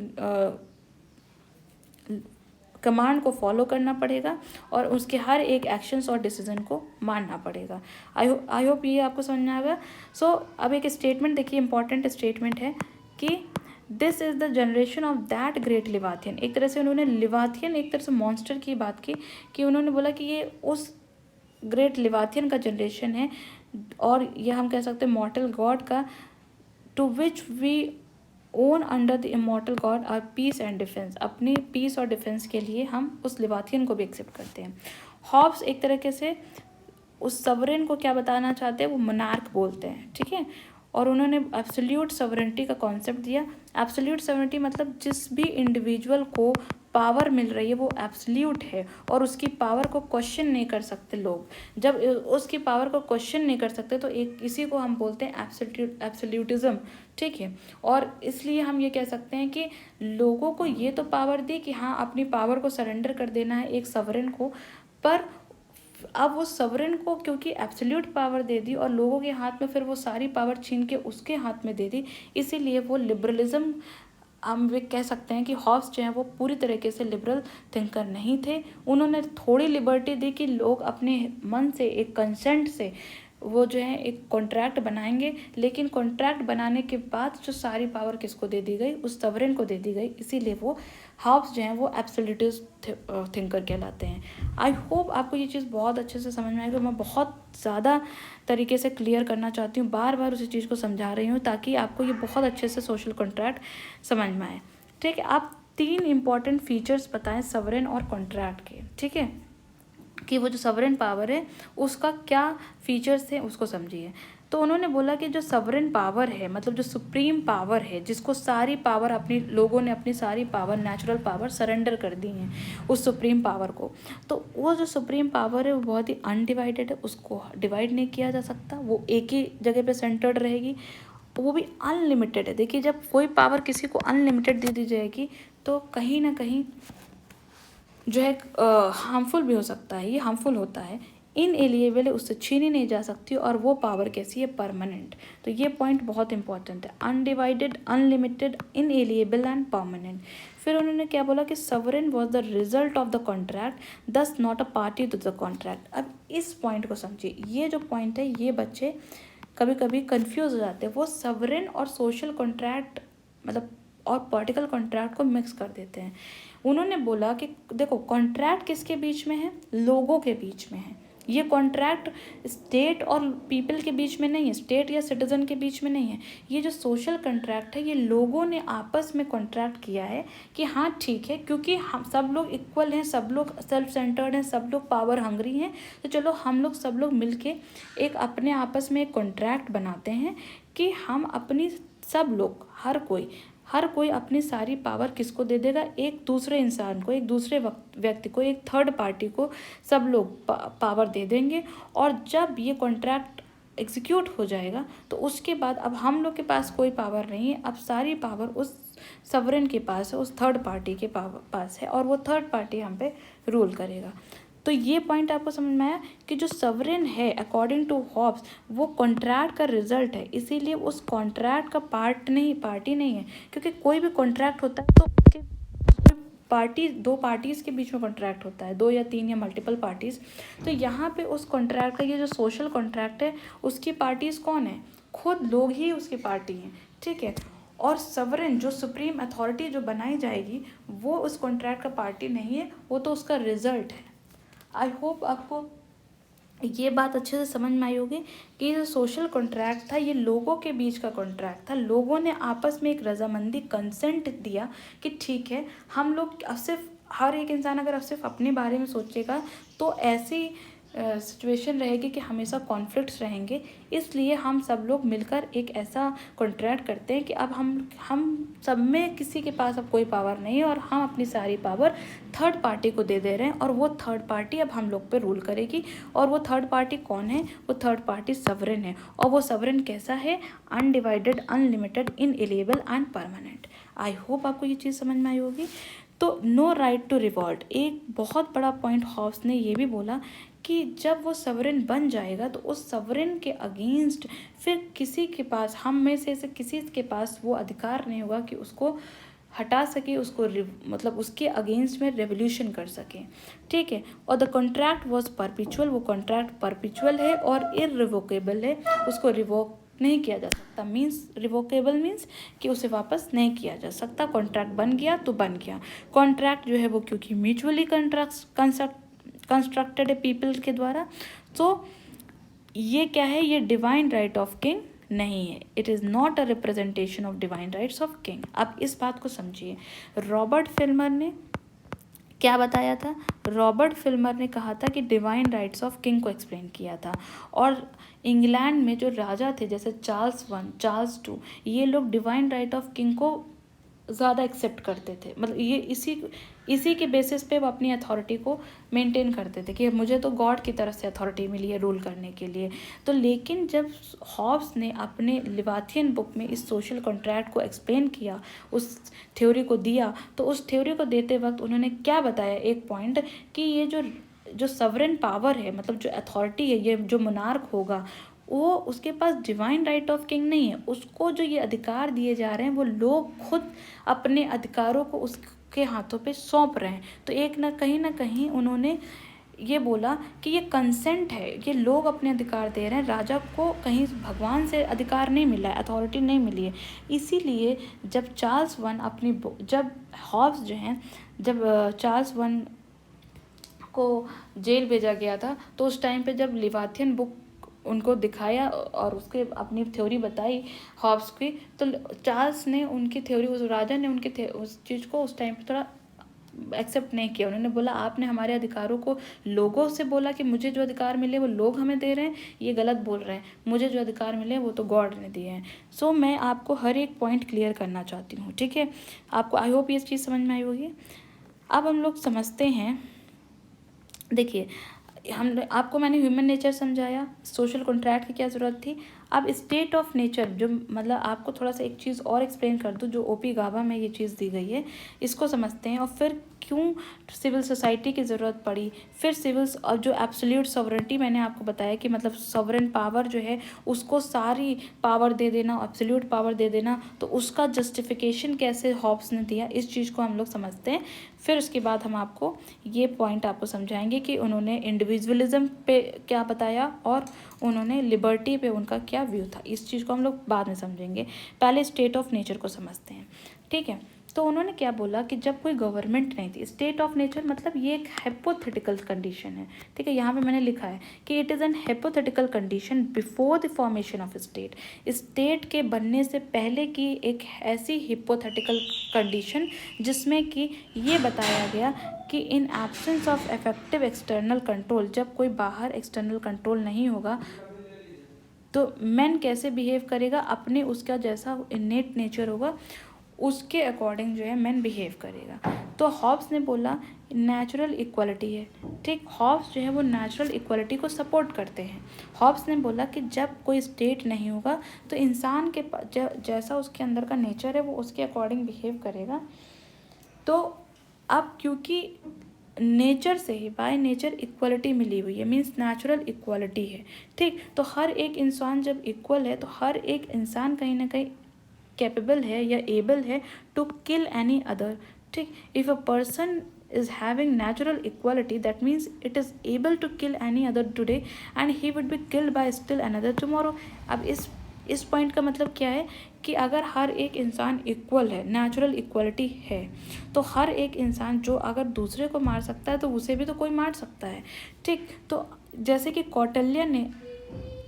S1: कमांड को फॉलो करना पड़ेगा और उसके हर एक एक्शंस और डिसीजन को मानना पड़ेगा। आई होप ये आपको समझ में आएगा। सो अब एक स्टेटमेंट देखिए, इंपॉर्टेंट स्टेटमेंट है कि this is the generation of that great Leviathan. एक तरह से उन्होंने लिवाथियन, एक तरह से मॉन्स्टर की बात की, कि उन्होंने बोला कि ये उस ग्रेट लिवाथियन का जनरेशन है, और यह हम कह सकते हैं मॉर्टल गॉड का, to which we owe under the immortal God our peace and defence. अपनी पीस और डिफेंस के लिए हम उस लिवाथियन को भी एक्सेप्ट करते हैं। हॉब्स एक तरीके से उस सवरेन को क्या बताना चाहते हैं, वो मोनार्क बोलते हैं, ठीक है। और उन्होंने एब्सोल्यूट सवरेंटी का कॉन्सेप्ट दिया। एब्सोल्यूट सवरेंटी मतलब जिस भी इंडिविजुअल को पावर मिल रही है वो एब्सोल्यूट है, और उसकी पावर को क्वेश्चन नहीं कर सकते लोग। जब उसकी पावर को क्वेश्चन नहीं कर सकते तो एक इसी को हम बोलते हैं एब्सोल्यूटिज्म, ठीक है। और इसलिए हम ये कह सकते हैं कि लोगों को ये तो पावर दी कि हाँ अपनी पावर को सरेंडर कर देना है एक सवरेन को, पर अब वो सवरेन को क्योंकि एब्सोल्यूट पावर दे दी और लोगों के हाथ में फिर वो सारी पावर छीन के उसके हाथ में दे दी, इसीलिए वो लिबरलिज्म, हम वे कह सकते हैं कि हॉब्स जो हैं वो पूरी तरीके से लिबरल थिंकर नहीं थे। उन्होंने थोड़ी लिबर्टी दी कि लोग अपने मन से एक कंसेंट से वो जो है एक कॉन्ट्रैक्ट बनाएंगे, लेकिन कॉन्ट्रैक्ट बनाने के बाद जो सारी पावर किसको दे दी गई, उस सवरेन को दे दी गई, इसीलिए वो हॉब्स जो हैं वो एब्सोल्यूटिस्ट थिंकर कहलाते हैं। आई होप आपको ये चीज़ बहुत अच्छे से समझ में आएगी। मैं बहुत ज़्यादा तरीके से क्लियर करना चाहती हूँ, बार बार उसी चीज़ को समझा रही हूँ ताकि आपको ये बहुत अच्छे से सोशल कॉन्ट्रैक्ट समझ में आए, ठीक है। आप 3 इंपॉर्टेंट फीचर्स बताएं सवरेन और कॉन्ट्रैक्ट के, ठीक है, कि वो जो सवरेन पावर है उसका क्या फीचर्स थे उसको समझिए। तो उन्होंने बोला कि जो सवरेन पावर है, मतलब जो सुप्रीम पावर है, जिसको सारी पावर अपनी लोगों ने अपनी सारी पावर, नेचुरल पावर सरेंडर कर दी हैं उस सुप्रीम पावर को, तो वो जो सुप्रीम पावर है वो बहुत ही अनडिवाइडेड है, उसको डिवाइड नहीं किया जा सकता, वो एक ही जगह पे सेंटर्ड रहेगी, वो भी अनलिमिटेड है। देखिए जब कोई पावर किसी को अनलिमिटेड दे दी जाएगी तो कहीं ना कहीं जो है हार्मफुल भी हो सकता है, ये हार्मफुल होता है, इनएलिएबल है, उससे छीनी नहीं जा सकती, और वो पावर कैसी है, परमानेंट। तो ये पॉइंट बहुत इंपॉर्टेंट है, undivided, unlimited, inalienable and permanent. फिर उन्होंने क्या बोला कि sovereign was the result of the contract, thus not a party to the contract. अब इस पॉइंट को समझिए, ये जो पॉइंट है ये बच्चे कभी कभी कंफ्यूज हो जाते हैं, वो सवरेन और सोशल कॉन्ट्रैक्ट मतलब और पॉलिटिकल कॉन्ट्रैक्ट को मिक्स कर देते हैं। उन्होंने बोला कि देखो कॉन्ट्रैक्ट किसके बीच में है, लोगों के बीच में है। ये कॉन्ट्रैक्ट स्टेट और पीपल के बीच में नहीं है, स्टेट या सिटीजन के बीच में नहीं है। ये जो सोशल कॉन्ट्रैक्ट है ये लोगों ने आपस में कॉन्ट्रैक्ट किया है कि हाँ ठीक है, क्योंकि हम सब लोग इक्वल हैं, सब लोग सेल्फ सेंटर्ड हैं, सब लोग पावर हंग्री हैं, तो चलो हम लोग सब लोग मिलके एक अपने आपस में एक कॉन्ट्रैक्ट बनाते हैं कि हम अपनी सब लोग हर कोई अपनी सारी पावर किसको दे देगा, एक दूसरे इंसान को, एक दूसरे व्यक्ति को, एक थर्ड पार्टी को सब लोग पावर दे देंगे। और जब ये कॉन्ट्रैक्ट एग्जीक्यूट हो जाएगा तो उसके बाद अब हम लोग के पास कोई पावर नहीं है, अब सारी पावर उस सवरेन के पास है, उस थर्ड पार्टी के पास है, और वो थर्ड पार्टी हम पे रूल करेगा। तो ये पॉइंट आपको समझ में आया कि जो सवरेन है अकॉर्डिंग टू हॉब्स वो कॉन्ट्रैक्ट का रिजल्ट है, इसीलिए उस कॉन्ट्रैक्ट का पार्टी नहीं है, क्योंकि कोई भी कॉन्ट्रैक्ट होता है तो पार्टी, दो पार्टीज़ के बीच में कॉन्ट्रैक्ट होता है, 2 या 3 या मल्टीपल पार्टीज़। तो यहाँ पे उस कॉन्ट्रैक्ट का ये जो सोशल कॉन्ट्रैक्ट है उसकी पार्टीज़ कौन है, खुद लोग ही उसकी पार्टी हैं, ठीक है। और सवरेन जो सुप्रीम अथॉरिटी जो बनाई जाएगी वो उस कॉन्ट्रैक्ट का पार्टी नहीं है, वो तो उसका रिजल्ट है। आई होप आपको ये बात अच्छे से समझ में आई होगी कि जो सोशल कॉन्ट्रैक्ट था ये लोगों के बीच का कॉन्ट्रैक्ट था, लोगों ने आपस में एक रजामंदी कंसेंट दिया कि ठीक है हम लोग अब सिर्फ हर एक इंसान अगर अब सिर्फ अपने बारे में सोचेगा तो ऐसी सिचुएशन रहेगी कि हमेशा कॉन्फ्लिक्ट्स रहेंगे, इसलिए हम सब लोग मिलकर एक ऐसा कॉन्ट्रैक्ट करते हैं कि अब हम सब में किसी के पास अब कोई पावर नहीं है और हम अपनी सारी पावर थर्ड पार्टी को दे रहे हैं, और वो थर्ड पार्टी अब हम लोग पे रूल करेगी। और वो थर्ड पार्टी कौन है, वो थर्ड पार्टी सवरेन है, और वो सवरेन कैसा है, undivided, unlimited, inalienable and permanent. I hope आपको ये चीज़ समझ में आई होगी। तो नो राइट टू रिवॉल्ट, एक बहुत बड़ा पॉइंट हॉब्स ने ये भी बोला कि जब वो सवरेन बन जाएगा तो उस सवरेन के अगेंस्ट फिर किसी के पास, हम में से किसी के पास वो अधिकार नहीं होगा कि उसको हटा सके, उसको मतलब उसके अगेंस्ट में रेवोल्यूशन कर सके, ठीक है। और द कॉन्ट्रैक्ट वॉज परपिचुअल, वो कॉन्ट्रैक्ट परपिचुअल है और इररिवोकेबल है, उसको रिवोक नहीं किया जा सकता। मीन्स रिवोकेबल मीन्स कि उसे वापस नहीं किया जा सकता। कॉन्ट्रैक्ट बन गया तो बन गया। कॉन्ट्रैक्ट जो है वो क्योंकि म्यूचुअली कंस्ट्रक्टेड है पीपल के द्वारा, तो ये क्या है, ये डिवाइन राइट ऑफ किंग नहीं है। It is not a representation of divine rights of king. आप इस बात को समझिए। रॉबर्ट फिल्मर ने क्या बताया था? रॉबर्ट फिल्मर ने कहा था कि डिवाइन राइट्स ऑफ किंग को एक्सप्लेन किया था। और इंग्लैंड में जो राजा थे जैसे चार्ल्स वन, चार्ल्स टू, ये लोग डिवाइन राइट ऑफ किंग को ज़्यादा एक्सेप्ट करते थे। मतलब ये इसी के बेसिस पे वो अपनी अथॉरिटी को मेंटेन करते थे कि मुझे तो गॉड की तरफ से अथॉरिटी मिली है रूल करने के लिए। तो लेकिन जब हॉब्स ने अपने लिवाथियन बुक में इस सोशल कॉन्ट्रैक्ट को एक्सप्लेन किया, उस थ्योरी को दिया, तो उस थ्योरी को देते वक्त उन्होंने क्या बताया, एक पॉइंट, कि ये जो सवरेन पावर है, मतलब जो अथॉरिटी है, ये जो मोनार्क होगा, वो उसके पास डिवाइन राइट ऑफ किंग नहीं है। उसको जो ये अधिकार दिए जा रहे हैं वो लोग खुद अपने अधिकारों को उसके हाथों पे सौंप रहे हैं। तो एक ना कहीं उन्होंने ये बोला कि ये कंसेंट है, ये लोग अपने अधिकार दे रहे हैं, राजा को कहीं भगवान से अधिकार नहीं मिला है, अथॉरिटी नहीं मिली है। इसीलिए जब चार्ल्स वन जब हॉब्स जो हैं, जब चार्ल्स वन को जेल भेजा गया था, तो उस टाइम पे जब लिवाथियन बुक उनको दिखाया और उसके अपनी थ्योरी बताई हॉब्स की, तो चार्ल्स ने उनकी थ्योरी, उस राजा ने उस चीज़ को उस टाइम पे थोड़ा एक्सेप्ट नहीं किया। उन्होंने बोला आपने हमारे अधिकारों को, लोगों से बोला कि मुझे जो अधिकार मिले वो लोग हमें दे रहे हैं, ये गलत बोल रहे हैं, मुझे जो अधिकार मिले वो तो गॉड ने दिए हैं। सो मैं आपको हर एक पॉइंट क्लियर करना चाहती हूँ, ठीक है। आपको आई होप ये चीज़ समझ में आई होगी। अब हम लोग समझते हैं, देखिए आपको मैंने ह्यूमन नेचर समझाया, सोशल कॉन्ट्रैक्ट की क्या ज़रूरत थी। अब स्टेट ऑफ नेचर, जो मतलब आपको थोड़ा सा एक चीज़ और एक्सप्लेन कर दूँ, जो ओपी गाभा में ये चीज़ दी गई है, इसको समझते हैं। और फिर क्यों सिविल सोसाइटी की ज़रूरत पड़ी, फिर और जो एब्सोल्यूट सॉवरेनिटी मैंने आपको बताया कि मतलब सॉवरेन पावर जो है उसको सारी पावर दे देना, एब्सोल्यूट पावर दे देना, तो उसका जस्टिफिकेशन कैसे हॉब्स ने दिया, इस चीज़ को हम लोग समझते हैं। फिर उसके बाद हम आपको ये पॉइंट आपको समझाएंगे कि उन्होंने इंडिविजुअलिज्म पे क्या बताया और उन्होंने लिबर्टी पे उनका क्या व्यू था। इस चीज़ को हम लोग बाद में समझेंगे, पहले स्टेट ऑफ नेचर को समझते हैं, ठीक है। तो उन्होंने क्या बोला कि जब कोई गवर्नमेंट नहीं थी, स्टेट ऑफ नेचर मतलब ये एक हाइपोथेटिकल कंडीशन है, ठीक है। यहाँ पे मैंने लिखा है कि it is an hypothetical condition before the formation of state, state के बनने से पहले की एक ऐसी हिपोथेटिकल कंडीशन जिसमें कि ये बताया गया कि in absence of effective external control, जब कोई बाहर एक्सटर्नल कंट्रोल नहीं होगा तो मैन कैसे बिहेव करेगा, अपने उसका जैसा इनेट नेचर होगा उसके अकॉर्डिंग जो है मैन बिहेव करेगा। तो हॉब्स ने बोला नेचुरल इक्वालिटी है, ठीक। हॉब्स जो है वो नेचुरल इक्वालिटी को सपोर्ट करते हैं। हॉब्स ने बोला कि जब कोई स्टेट नहीं होगा तो इंसान के जैसा उसके अंदर का नेचर है वो उसके अकॉर्डिंग बिहेव करेगा। तो अब क्योंकि नेचर से ही, बाय नेचर इक्वलिटी मिली हुई है, मीन्स नेचुरल इक्वलिटी है, ठीक। तो हर एक इंसान जब इक्वल है तो हर एक इंसान कहीं ना कहीं कैपेबल है या एबल है टू किल एनी अदर, ठीक। If a person is having natural equality, that means it is able to kill any other today and he would be killed by still another tomorrow। अब इस point का मतलब क्या है कि अगर हर एक इंसान इक्वल है, नेचुरल इक्वलिटी है, तो हर एक इंसान जो अगर दूसरे को मार सकता है तो उसे भी तो कोई मार सकता है, ठीक। तो जैसे कि कौटिल्य ने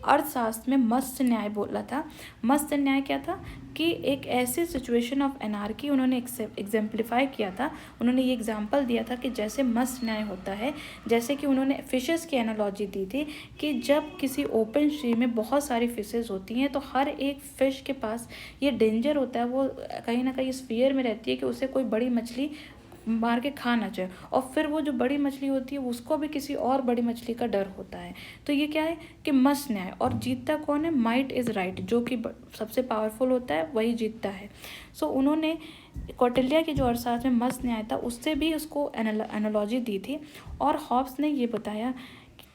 S1: अर्थशास्त्र में मत्स्य न्याय बोला था। मत्स्य न्याय क्या था कि एक ऐसी सिचुएशन ऑफ एनार्की उन्होंने एग्जाम्पलीफाई किया था। उन्होंने ये एग्जांपल दिया था कि जैसे मत्स्य न्याय होता है, जैसे कि उन्होंने फिशेस की एनालॉजी दी थी कि जब किसी ओपन सी में बहुत सारी फिशेस होती हैं तो हर एक फ़िश के पास ये डेंजर होता है, वो कहीं ना कहीं इस फियर में रहती है कि उसे कोई बड़ी मछली मार के खा ना जाए, और फिर वो जो बड़ी मछली होती है उसको भी किसी और बड़ी मछली का डर होता है। तो ये क्या है कि मत्स्य न्याय, और जीतता कौन है, माइट इज़ राइट, जो कि सबसे पावरफुल होता है वही जीतता है। सो उन्होंने कौटिल्य की जो अर्थशास्त्र में मत्स्य न्याय था उससे भी उसको एनालॉजी दी थी। और हॉब्स ने ये बताया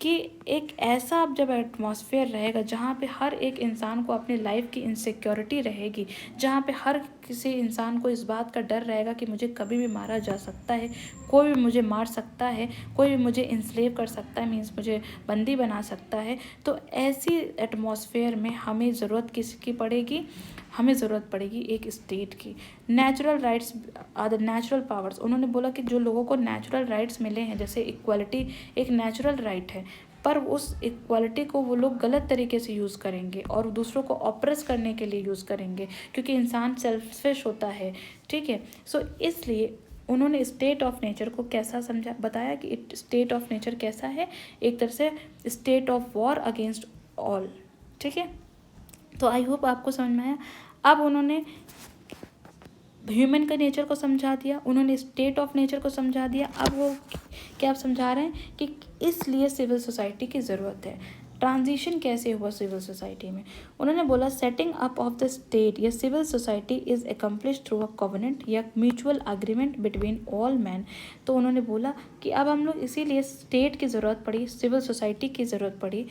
S1: कि एक ऐसा अब जब एटमॉस्फेयर रहेगा जहाँ पे हर एक इंसान को अपनी लाइफ की इनसिक्योरिटी रहेगी, जहाँ पे हर किसी इंसान को इस बात का डर रहेगा कि मुझे कभी भी मारा जा सकता है, कोई भी मुझे मार सकता है, कोई भी मुझे इंस्लेव कर सकता है, मीन्स मुझे बंदी बना सकता है। तो ऐसी एटमॉस्फेयर में हमें ज़रूरत किसकी पड़ेगी? हमें ज़रूरत पड़ेगी एक स्टेट की। Natural rights are the natural powers. उन्होंने बोला कि जो लोगों को नेचुरल राइट्स मिले हैं, जैसे इक्वालिटी एक नेचुरल राइट है, पर उस इक्वालिटी को वो लोग गलत तरीके से यूज़ करेंगे और दूसरों को ऑप्रेस करने के लिए यूज़ करेंगे, क्योंकि इंसान सेल्फिश होता है, ठीक है। सो इसलिए उन्होंने स्टेट ऑफ नेचर को कैसा समझा, बताया कि स्टेट ऑफ नेचर कैसा है, एक तरह से state of war against all, ठीक है। तो आई होप आपको समझ में आया। अब उन्होंने ह्यूमन का नेचर को समझा दिया, उन्होंने स्टेट ऑफ नेचर को समझा दिया। अब वो क्या समझा रहे हैं कि इसलिए सिविल सोसाइटी की ज़रूरत है। ट्रांजिशन कैसे हुआ सिविल सोसाइटी में? उन्होंने बोला setting up of the state या civil society is accomplish through a covenant या mutual agreement between all man. तो उन्होंने बोला कि अब हम लोग इसीलिए स्टेट की ज़रूरत पड़ी, सिविल सोसाइटी की ज़रूरत पड़ी।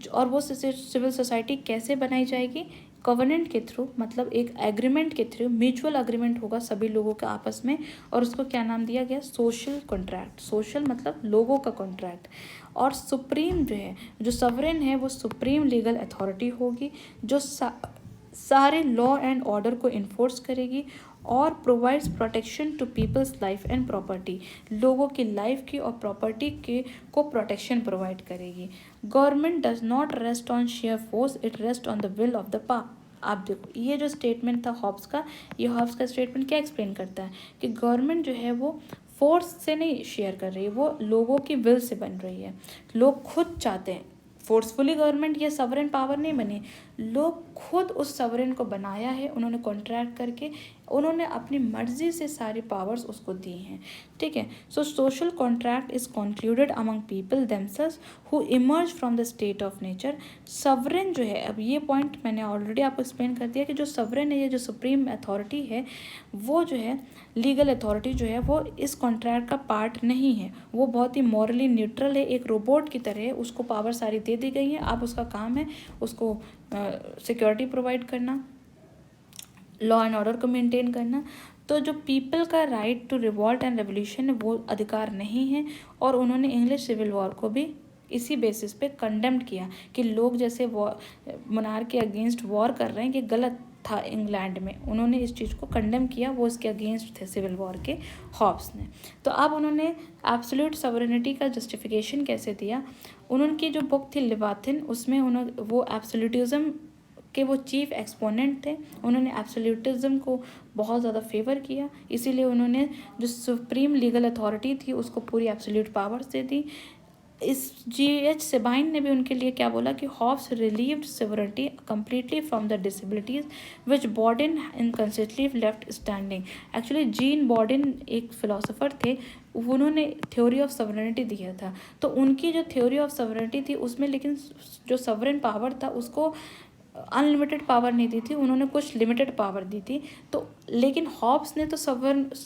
S1: और वो सिविल सोसाइटी कैसे बनाई जाएगी? कॉवेनेंट के थ्रू, मतलब एक एग्रीमेंट के थ्रू, म्यूचुअल अग्रीमेंट होगा सभी लोगों के आपस में, और उसको क्या नाम दिया गया? Social contract. सोशल मतलब लोगों का कॉन्ट्रैक्ट। और सुप्रीम जो है, जो सवरेन है, वो सुप्रीम लीगल अथॉरिटी होगी, जो सारे लॉ एंड ऑर्डर को इन्फोर्स करेगी और provides protection to people's life and property. लोगों की लाइफ की और प्रॉपर्टी के को प्रोटेक्शन प्रोवाइड करेगी। Government does not rest on sheer force, it rest on the will of the पा। आप देखो, ये जो स्टेटमेंट था हॉब्स का, ये हॉब्स का स्टेटमेंट क्या एक्सप्लेन करता है कि गवर्नमेंट जो है वो फोर्स से नहीं शेयर कर रही है, वो लोगों की विल से बन रही है। लोग खुद चाहते हैं, फोर्सफुली गवर्नमेंट या सवरेन पावर नहीं बनी, लोग खुद उस सवरेन को बनाया है, उन्होंने कॉन्ट्रैक्ट करके, उन्होंने अपनी मर्जी से सारी पावर्स उसको दी हैं, ठीक है। So social contract is concluded among people themselves who emerge from the state of nature. Sovereign जो है, अब ये पॉइंट मैंने ऑलरेडी आपको एक्सप्लेन कर दिया कि जो सवरेन है, ये जो सुप्रीम अथॉरिटी है, वो जो है लीगल अथॉरिटी जो है, वो इस कॉन्ट्रैक्ट का पार्ट नहीं है, वो बहुत ही मॉरली न्यूट्रल है, एक रोबोट की तरह है, उसको पावर सारी दे दी गई है। अब उसका काम है उसको सिक्योरिटी प्रोवाइड करना, लॉ एंड ऑर्डर को मेंटेन करना। तो जो पीपल का right to revolt and revolution है, वो अधिकार नहीं है। और उन्होंने इंग्लिश सिविल वॉर को भी इसी बेसिस पे कंडेम्ड किया कि लोग जैसे मोनार्क के अगेंस्ट वॉर कर रहे हैं, कि गलत था इंग्लैंड में, उन्होंने इस चीज़ को कंडेम किया, वो इसके अगेंस्ट थे सिविल वॉर के, हॉब्स ने। तो अब उन्होंने एब्सोल्यूट सॉवरेनिटी का जस्टिफिकेशन कैसे दिया? उनकी जो बुक थी लिवाथिन, उसमें उन्होंने वो एब्सोल्यूटिज्म के वो चीफ एक्सपोनेंट थे, उन्होंने एब्सोल्यूटिज्म को बहुत ज़्यादा फेवर किया, इसीलिए उन्होंने जो सुप्रीम लीगल अथॉरिटी थी उसको पूरी एब्सोल्यूट पावर्स दे दी। इस G.H. सेबाइन ने भी उनके लिए क्या बोला कि Hobbes relieved sovereignty completely from the disabilities which Bodin inconsistently left standing. Actually Jean Bodin एक फिलोसोफर थे, उन्होंने थ्योरी ऑफ सवरेनिटी दिया था। तो उनकी जो थ्योरी ऑफ सवरेनिटी थी उसमें, लेकिन जो सवरेन पावर था उसको अनलिमिटेड पावर नहीं दी थी, उन्होंने कुछ लिमिटेड पावर दी थी। तो लेकिन हॉब्स ने तो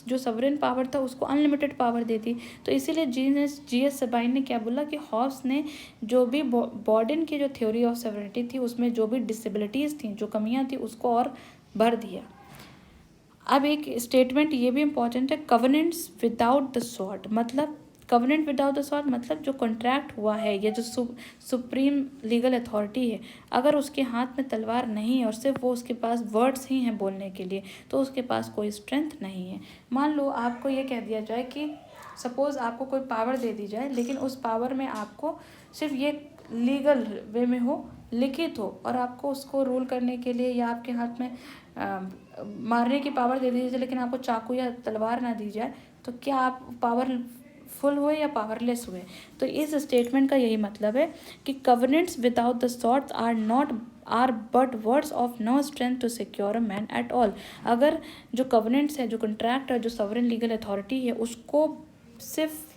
S1: जो सवरेन पावर था उसको अनलिमिटेड पावर दे दी। तो इसीलिए G.H. सेबाइन ने क्या बोला कि हॉब्स ने जो भी बॉर्डन की जो थ्योरी ऑफ सवरेनिटी थी उसमें जो भी डिसेबिलिटीज़ थी, जो कमियां थी, उसको और भर दिया। अब एक स्टेटमेंट ये भी इम्पॉर्टेंट है, कवनेंट्स विदाउट द सॉर्ड। मतलब कवनेंट विदाउट द सॉर्ड मतलब जो कॉन्ट्रैक्ट हुआ है या जो सुप्रीम लीगल अथॉरिटी है, अगर उसके हाथ में तलवार नहीं है और सिर्फ वो उसके पास वर्ड्स ही हैं बोलने के लिए, तो उसके पास कोई स्ट्रेंथ नहीं है। मान लो आपको ये कह दिया जाए कि सपोज़ आपको कोई पावर दे दी जाए, लेकिन उस पावर में आपको सिर्फ ये लीगल वे में हो, लिखित हो, और आपको उसको रूल करने के लिए या आपके हाथ में मारने की पावर दे दी जाए, लेकिन आपको चाकू या तलवार ना दी जाए, तो क्या आप पावरफुल हुए या पावरलेस हुए? तो इस स्टेटमेंट का यही मतलब है कि covenants without the swords are but words of no strength to secure a man at all. अगर जो कवनेंट्स है, जो कॉन्ट्रैक्ट है, जो सॉवरेन लीगल अथॉरिटी है, उसको सिर्फ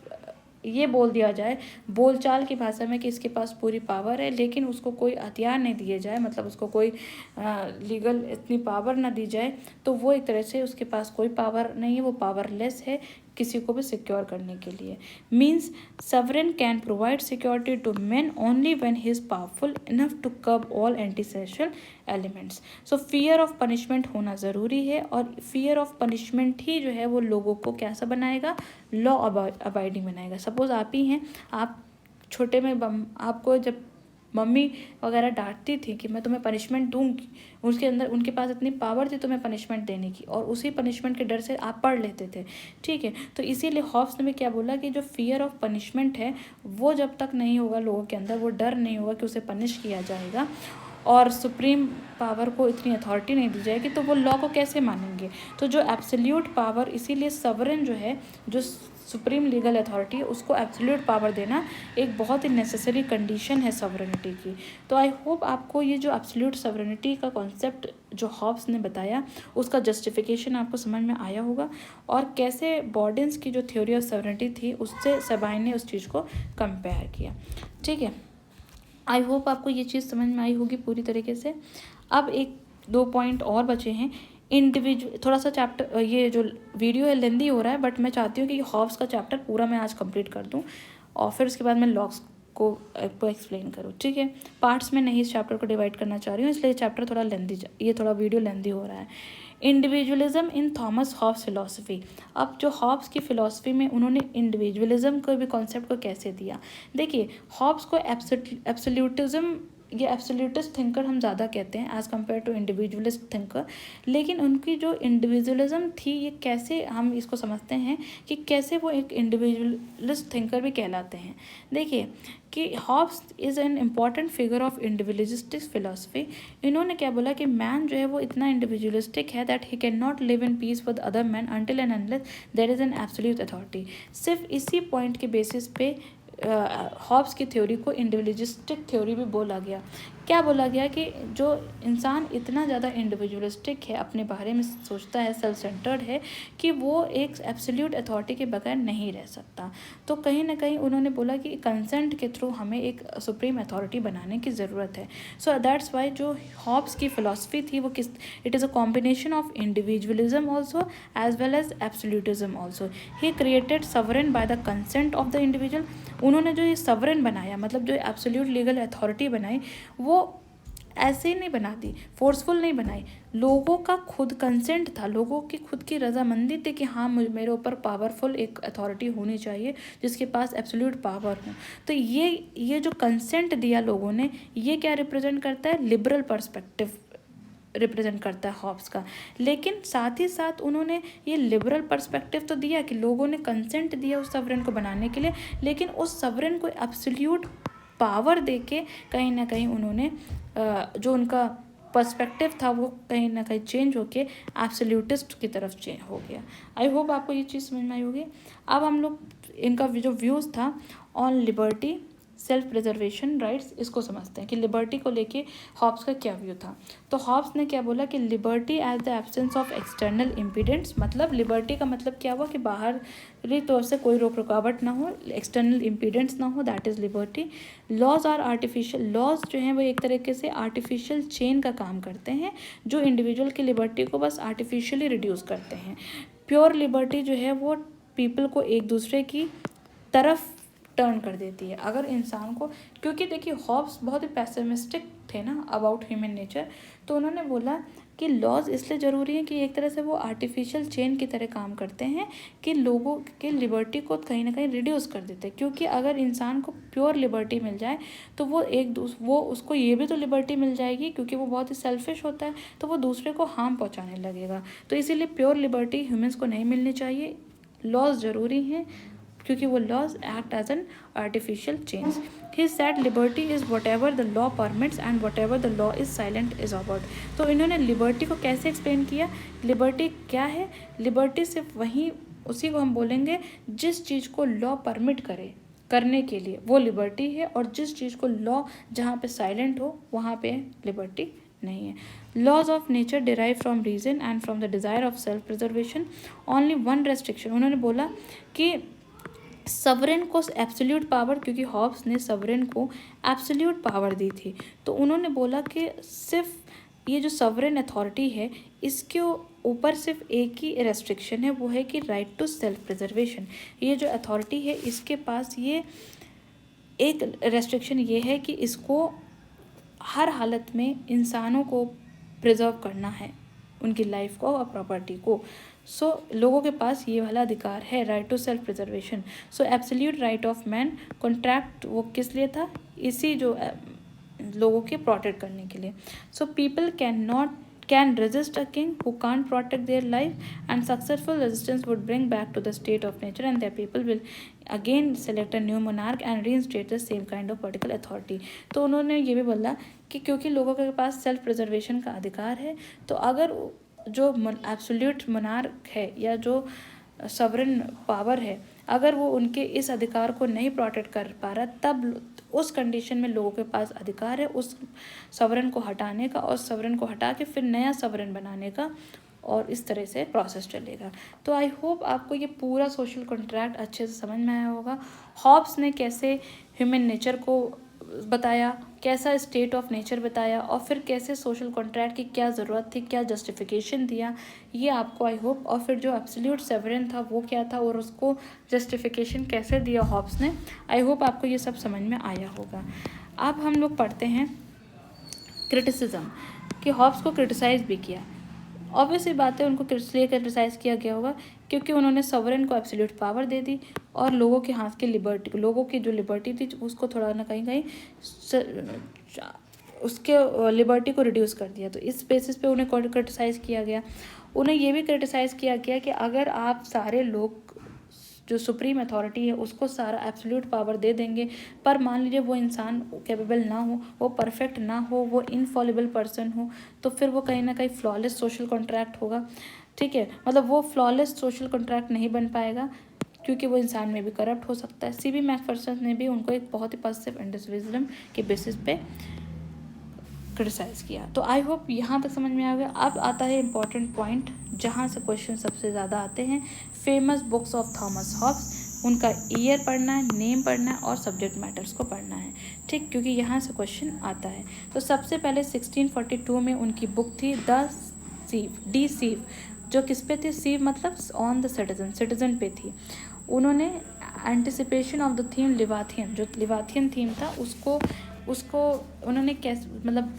S1: ये बोल दिया जाए बोलचाल की भाषा में कि इसके पास पूरी पावर है, लेकिन उसको कोई हथियार नहीं दिए जाए, मतलब उसको कोई लीगल इतनी पावर ना दी जाए, तो वो एक तरह से उसके पास कोई पावर नहीं है, वो पावरलेस है। किसी को भी सिक्योर करने के लिए। Means sovereign can provide security to man only when he is powerful enough to curb all anti social elements. So fear of punishment होना ज़रूरी है, और फियर ऑफ पनिशमेंट ही जो है वो लोगों को कैसा बनाएगा, लॉ अबाइडिंग बनाएगा। सपोज आप ही हैं, आप छोटे में आपको जब मम्मी वगैरह डांटती थी कि मैं तुम्हें पनिशमेंट दूंगी, उसके अंदर उनके पास इतनी पावर थी तुम्हें पनिशमेंट देने की, और उसी पनिशमेंट के डर से आप पढ़ लेते थे, ठीक है। तो इसीलिए हॉब्स ने भी क्या बोला कि जो फियर ऑफ पनिशमेंट है वो जब तक नहीं होगा लोगों के अंदर, वो डर नहीं होगा कि उसे पनिश किया जाएगा, और सुप्रीम पावर को इतनी अथॉरिटी नहीं दी जाएगी, तो वो लॉ को कैसे मानेंगे। तो जो एब्सोल्यूट पावर, इसीलिए सवरेन जो है, जो सुप्रीम लीगल अथॉरिटी है, उसको एब्सोल्यूट पावर देना एक बहुत ही नेसेसरी कंडीशन है सवरेनिटी की। तो आई होप आपको ये जो एब्सोल्यूट सवरेनिटी का कॉन्सेप्ट जो हॉब्स ने बताया उसका जस्टिफिकेशन आपको समझ में आया होगा, और कैसे बॉर्डन्स की जो थ्योरी ऑफ सवरेनिटी थी उससे सबाइन ने उस चीज़ को कंपेयर किया, ठीक है। आई होप आपको ये चीज़ समझ में आई होगी पूरी तरीके से। अब एक दो पॉइंट और बचे हैं। इंडिविजुअल, थोड़ा सा चैप्टर, ये जो वीडियो है लेंदी हो रहा है, बट मैं चाहती हूँ कि हॉब्स का चैप्टर पूरा मैं आज कंप्लीट कर दूँ, और फिर उसके बाद मैं लॉस को एक्सप्लेन करूँ, ठीक है। पार्ट्स में नहीं इस चैप्टर को डिवाइड करना चाह रही हूँ, इसलिए चैप्टर थोड़ा लेंदी, ये थोड़ा वीडियो लेंदी हो रहा है। इंडिविजुअलिज्म इन थॉमस हॉब्स फिलॉसफी। अब जो हॉब्स की फ़िलॉसफी में उन्होंने इंडिविजुअलिज्म को भी कॉन्सेप्ट को कैसे दिया। देखिए, हॉब्स को एब्सोल्यूटिज्म, ये एब्सोल्यूटिस्ट थिंकर हम ज़्यादा कहते हैं as compared to individualist thinker, लेकिन उनकी जो इंडिविजुअलिज्म थी, ये कैसे हम इसको समझते हैं कि कैसे वो एक इंडिविजुअलिस्ट थिंकर भी कहलाते हैं। देखिए कि Hobbes is an important figure of individualistic philosophy. इन्होंने क्या बोला कि मैन जो है वो इतना इंडिविजुअलिस्टिक है that he cannot live in peace with other man until and unless there is an absolute authority. सिर्फ इसी पॉइंट के बेसिस पे हॉब्स की थ्योरी को इंडिविजुअलिस्टिक थ्योरी भी बोला गया। क्या बोला गया कि जो इंसान इतना ज़्यादा इंडिविजुअलिस्टिक है, अपने बारे में सोचता है, सेल्फ सेंटर्ड है, कि वो एक एब्सोल्यूट अथॉरिटी के बगैर नहीं रह सकता। तो कहीं ना कहीं उन्होंने बोला कि कंसेंट के थ्रू हमें एक सुप्रीम अथॉरिटी बनाने की ज़रूरत है। सो दैट्स वाई जो हॉब्स की फ़िलासफ़ी थी वो it is a combination of individualism also as well as absolutism also. He created sovereign by the consent of the individual. उन्होंने जो ये सवरेन बनाया, मतलब जो एब्सोल्यूट लीगल अथॉरिटी बनाई, वो ऐसे ही नहीं बना दी, फोर्सफुल नहीं बनाई, लोगों का खुद कंसेंट था, लोगों की खुद की रजामंदी थी कि हाँ मेरे ऊपर पावरफुल एक अथॉरिटी होनी चाहिए जिसके पास एब्सोल्यूट पावर हो। तो ये जो कंसेंट दिया लोगों ने, ये क्या रिप्रेजेंट करता है, लिबरल पर्सपेक्टिव रिप्रेजेंट करता है हॉब्स का। लेकिन साथ ही साथ उन्होंने ये लिबरल पर्सपेक्टिव तो दिया कि लोगों ने कंसेंट दिया उस सवरेन को बनाने के लिए, लेकिन उस सवरेन को एब्सोल्यूट पावर देके कहीं ना कहीं उन्होंने जो उनका पर्सपेक्टिव था वो कहीं ना कहीं चेंज होके एब्सोल्यूटिस्ट की तरफ चेंज हो गया। आई होप आपको ये चीज़ समझ में आई होगी। अब हम लोग इनका जो व्यूज़ था on liberty, self preservation, rights, इसको समझते हैं कि लिबर्टी को लेके हॉब्स का क्या व्यू था। तो हॉब्स ने क्या बोला कि liberty as the absence of external impedance. मतलब लिबर्टी का मतलब क्या हुआ कि बाहरी तौर से कोई रोक रुकावट ना हो, एक्सटर्नल इम्पीडेंस ना हो, that is liberty. Laws are artificial, laws जो हैं वो एक तरीके से आर्टिफिशियल चेन का काम करते हैं जो इंडिविजुअल की लिबर्टी को बस आर्टिफिशियली रिड्यूस करते हैं। प्योर लिबर्टी जो है वो पीपल को एक दूसरे की तरफ टर्न कर देती है। अगर इंसान को, क्योंकि देखिए हॉब्स बहुत ही पैसिमिस्टिक थे ना अबाउट ह्यूमन नेचर, तो उन्होंने बोला कि लॉज इसलिए ज़रूरी है कि एक तरह से वो आर्टिफिशियल चेन की तरह काम करते हैं कि लोगों के लिबर्टी को कहीं ना कहीं रिड्यूस कर देते हैं। क्योंकि अगर इंसान को प्योर लिबर्टी मिल जाए तो वो उसको ये भी तो लिबर्टी मिल जाएगी, क्योंकि वो बहुत ही सेल्फिश होता है, तो वो दूसरे को हार्म पहुँचाने लगेगा। तो इसीलिए प्योर लिबर्टी ह्यूमन्स को नहीं मिलनी चाहिए, लॉज ज़रूरी हैं, क्योंकि वो laws act as an artificial change. He said liberty is whatever the law permits and whatever the law is silent is about. तो इन्होंने लिबर्टी को कैसे एक्सप्लेन किया, लिबर्टी क्या है, लिबर्टी सिर्फ उसी को हम बोलेंगे जिस चीज़ को लॉ परमिट करने के लिए वो लिबर्टी है, और जिस चीज़ को लॉ जहाँ पे साइलेंट हो वहाँ पे लिबर्टी नहीं है। Laws of nature derive from reason and from the desire of self preservation, only one restriction. उन्होंने बोला कि सवरेन को एब्सोल्यूट पावर, क्योंकि हॉब्स ने सवरेन को एब्सोल्यूट पावर दी थी, तो उन्होंने बोला कि सिर्फ ये जो सॉवरेन अथॉरिटी है इसके ऊपर सिर्फ एक ही रेस्ट्रिक्शन है, वो है कि राइट टू सेल्फ प्रिजर्वेशन। ये जो अथॉरिटी है इसके पास ये एक रेस्ट्रिक्शन ये है कि इसको हर हालत में इंसानों को प्रिजर्व करना है, उनकी लाइफ को और प्रॉपर्टी को। सो लोगों के पास ये वाला अधिकार है, right to self preservation. So absolute right of man contract वो किस लिए था, इसी जो लोगों के प्रोटेक्ट करने के लिए। So people can resist a king who can't protect their life, and successful resistance would bring back to the state of nature, and their people will again select a new monarch and reinstate the same kind of political authority। तो उन्होंने ये भी बोला कि क्योंकि लोगों के पास self preservation का अधिकार है, तो अगर जो एब्सोल्यूट मोनार्क है या जो सॉवरेन पावर है, अगर वो उनके इस अधिकार को नहीं प्रोटेक्ट कर पा रहा, तब उस कंडीशन में लोगों के पास अधिकार है उस सॉवरेन को हटाने का, और सॉवरेन को हटा के फिर नया सॉवरेन बनाने का, और इस तरह से प्रोसेस चलेगा। तो आई होप आपको ये पूरा सोशल कॉन्ट्रैक्ट अच्छे से समझ में आया होगा। हॉब्स ने कैसे ह्यूमन नेचर को बताया, कैसा स्टेट ऑफ नेचर बताया, और फिर कैसे सोशल कॉन्ट्रैक्ट की क्या ज़रूरत थी, क्या जस्टिफिकेशन दिया, ये आपको आई होप, और फिर जो एब्सोल्यूट सॉवरेन था वो क्या था और उसको जस्टिफिकेशन कैसे दिया हॉब्स ने, आई होप आपको ये सब समझ में आया होगा। अब हम लोग पढ़ते हैं क्रिटिसिज्म, कि हॉब्स को क्रिटिसाइज़ भी किया। ऑब्वियसली बात है, उनको इसलिए क्रिटिसाइज़ किया गया होगा क्योंकि उन्होंने सॉवरेन को एब्सोल्यूट पावर दे दी और लोगों के हाथ की लिबर्टी, लोगों की जो लिबर्टी थी उसको थोड़ा ना कहीं उसके लिबर्टी को रिड्यूस कर दिया। तो इस बेसिस पे उन्हें क्रिटिसाइज़ किया गया। उन्हें ये भी क्रिटिसाइज़ किया गया कि अगर आप सारे लोग जो सुप्रीम अथॉरिटी है उसको सारा एब्सोल्यूट पावर दे देंगे, पर मान लीजिए वो इंसान कैपेबल ना हो, वो परफेक्ट ना हो, वो इनफॉलिबल पर्सन हो, तो फिर वो कहीं ना कहीं फ्लॉलेस सोशल कॉन्ट्रैक्ट होगा। ठीक है, मतलब वो फ्लॉलेस सोशल कॉन्ट्रैक्ट नहीं बन पाएगा क्योंकि वो इंसान में भी करप्ट हो सकता है। C.B. मैकफर्सन ने भी उनको एक बहुत ही पॉजिटिव इंडिविजुअलिज्म के बेसिस पे क्रिटिसाइज़ किया। तो आई होप यहाँ तक समझ में आ गया। अब आता है इम्पॉर्टेंट पॉइंट जहाँ से क्वेश्चन सबसे ज़्यादा आते हैं, famous books of Thomas Hobbes. उनका ईयर पढ़ना है, नेम पढ़ना है और सब्जेक्ट मैटर्स को पढ़ना है, ठीक, क्योंकि यहाँ से क्वेश्चन आता है। तो सबसे पहले 1642 में उनकी बुक थी द सीव, जो किस पे थी, सीव मतलब ऑन द सिटीजन पे थी। उन्होंने एंटिसिपेशन ऑफ द थीम लिवाथियन, जो लिवाथियन थीम था उसको उन्होंने कैसे, मतलब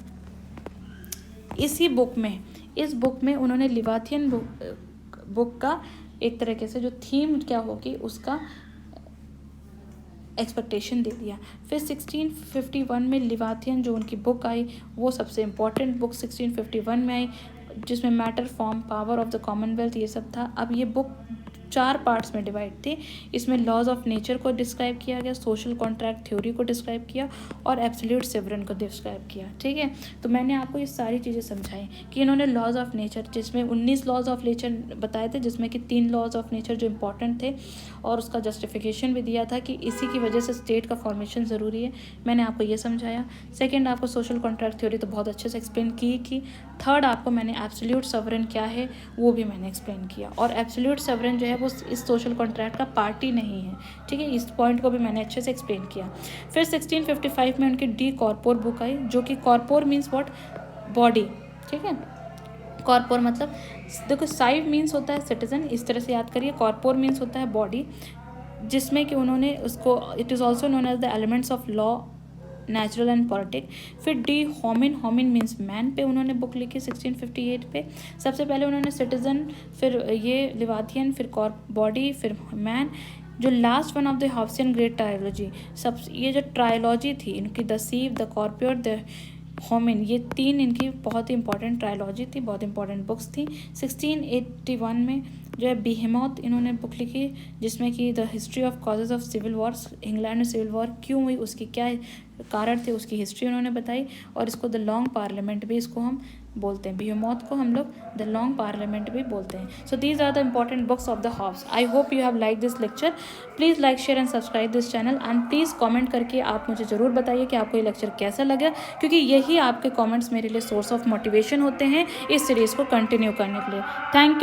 S1: इस बुक में उन्होंने लिवाथियन बुक का एक तरीके से जो थीम क्या होगी उसका एक्सपेक्टेशन दे दिया। फिर 1651 में लिवाथियन जो उनकी बुक आई वो सबसे इम्पॉर्टेंट बुक 1651 में आई, जिसमें matter, form, power of the Commonwealth ये सब था। अब ये बुक 4 पार्ट्स में डिवाइड थी। इसमें लॉज ऑफ नेचर को डिस्क्राइब किया गया, सोशल कॉन्ट्रैक्ट थ्योरी को डिस्क्राइब किया और एब्सोल्यूट सॉवरेन को डिस्क्राइब किया। ठीक है, तो मैंने आपको ये सारी चीज़ें समझाई कि इन्होंने लॉज ऑफ नेचर, जिसमें 19 लॉज ऑफ नेचर बताए थे, जिसमें कि 3 लॉज ऑफ नेचर जो इंपॉर्टेंट थे और उसका जस्टिफिकेशन भी दिया था कि इसी की वजह से स्टेट का फॉर्मेशन ज़रूरी है, मैंने आपको ये समझाया। सेकेंड, आपको सोशल कॉन्ट्रैक्ट थ्योरी तो बहुत अच्छे से एक्सप्लेन की। थर्ड, आपको मैंने एब्सोल्यूट सॉवरेन क्या है वो भी मैंने एक्सप्लेन किया, और एब्सोल्यूट सॉवरेन जो है वो इस सोशल कॉन्ट्रैक्ट का पार्ट ही नहीं है। ठीक है, इस पॉइंट को भी मैंने अच्छे से एक्सप्लेन किया। फिर 1655 में उनकी डी कॉर्पोर बुक आई, जो कि कॉर्पोर मीन्स व्हाट, बॉडी। ठीक है, कॉर्पोर मतलब देखो, साइव मीन्स होता है सिटीजन, इस तरह से याद करिए, कॉर्पोर मीन्स होता है बॉडी, जिसमें कि उन्होंने उसको, it is also known as the elements of law, natural and politic. फिर डी होमिन मीन्स मैन पे उन्होंने बुक लिखी 1658 पे। सबसे पहले उन्होंने सिटीजन, फिर ये लिवाथियन, फिर बॉडी, फिर मैन। जो last one of the Hobbesian great trilogy, सब ये जो ट्रायोलॉजी थी इनकी, द सीव, द कॉर्पोर, द होमिन, ये 3 इनकी बहुत ही इंपॉर्टेंट ट्रायोलॉजी थी, बहुत इंपॉर्टेंट बुक्स थी। 1681 में जो है बीहेमॉथ इन्होंने बुक लिखी, जिसमें कि the history of causes of civil wars, England में सिविल वॉर क्यों हुई, उसकी क्या कारण थे, उसकी हिस्ट्री उन्होंने बताई। और इसको द लॉन्ग पार्लियामेंट भी इसको हम बोलते हैं, बीहेमॉथ को हम लोग द लॉन्ग पार्लियामेंट भी बोलते हैं। So these are the important books of the Hobbes. I hope you have like this lecture. Please like, share and subscribe this channel, and please comment करके आप मुझे ज़रूर बताइए कि आपको ये लेक्चर कैसा लगा, क्योंकि यही आपके कमेंट्स मेरे लिए सोर्स ऑफ मोटिवेशन होते हैं इस सीरीज़ को कंटिन्यू करने के लिए। Thank you.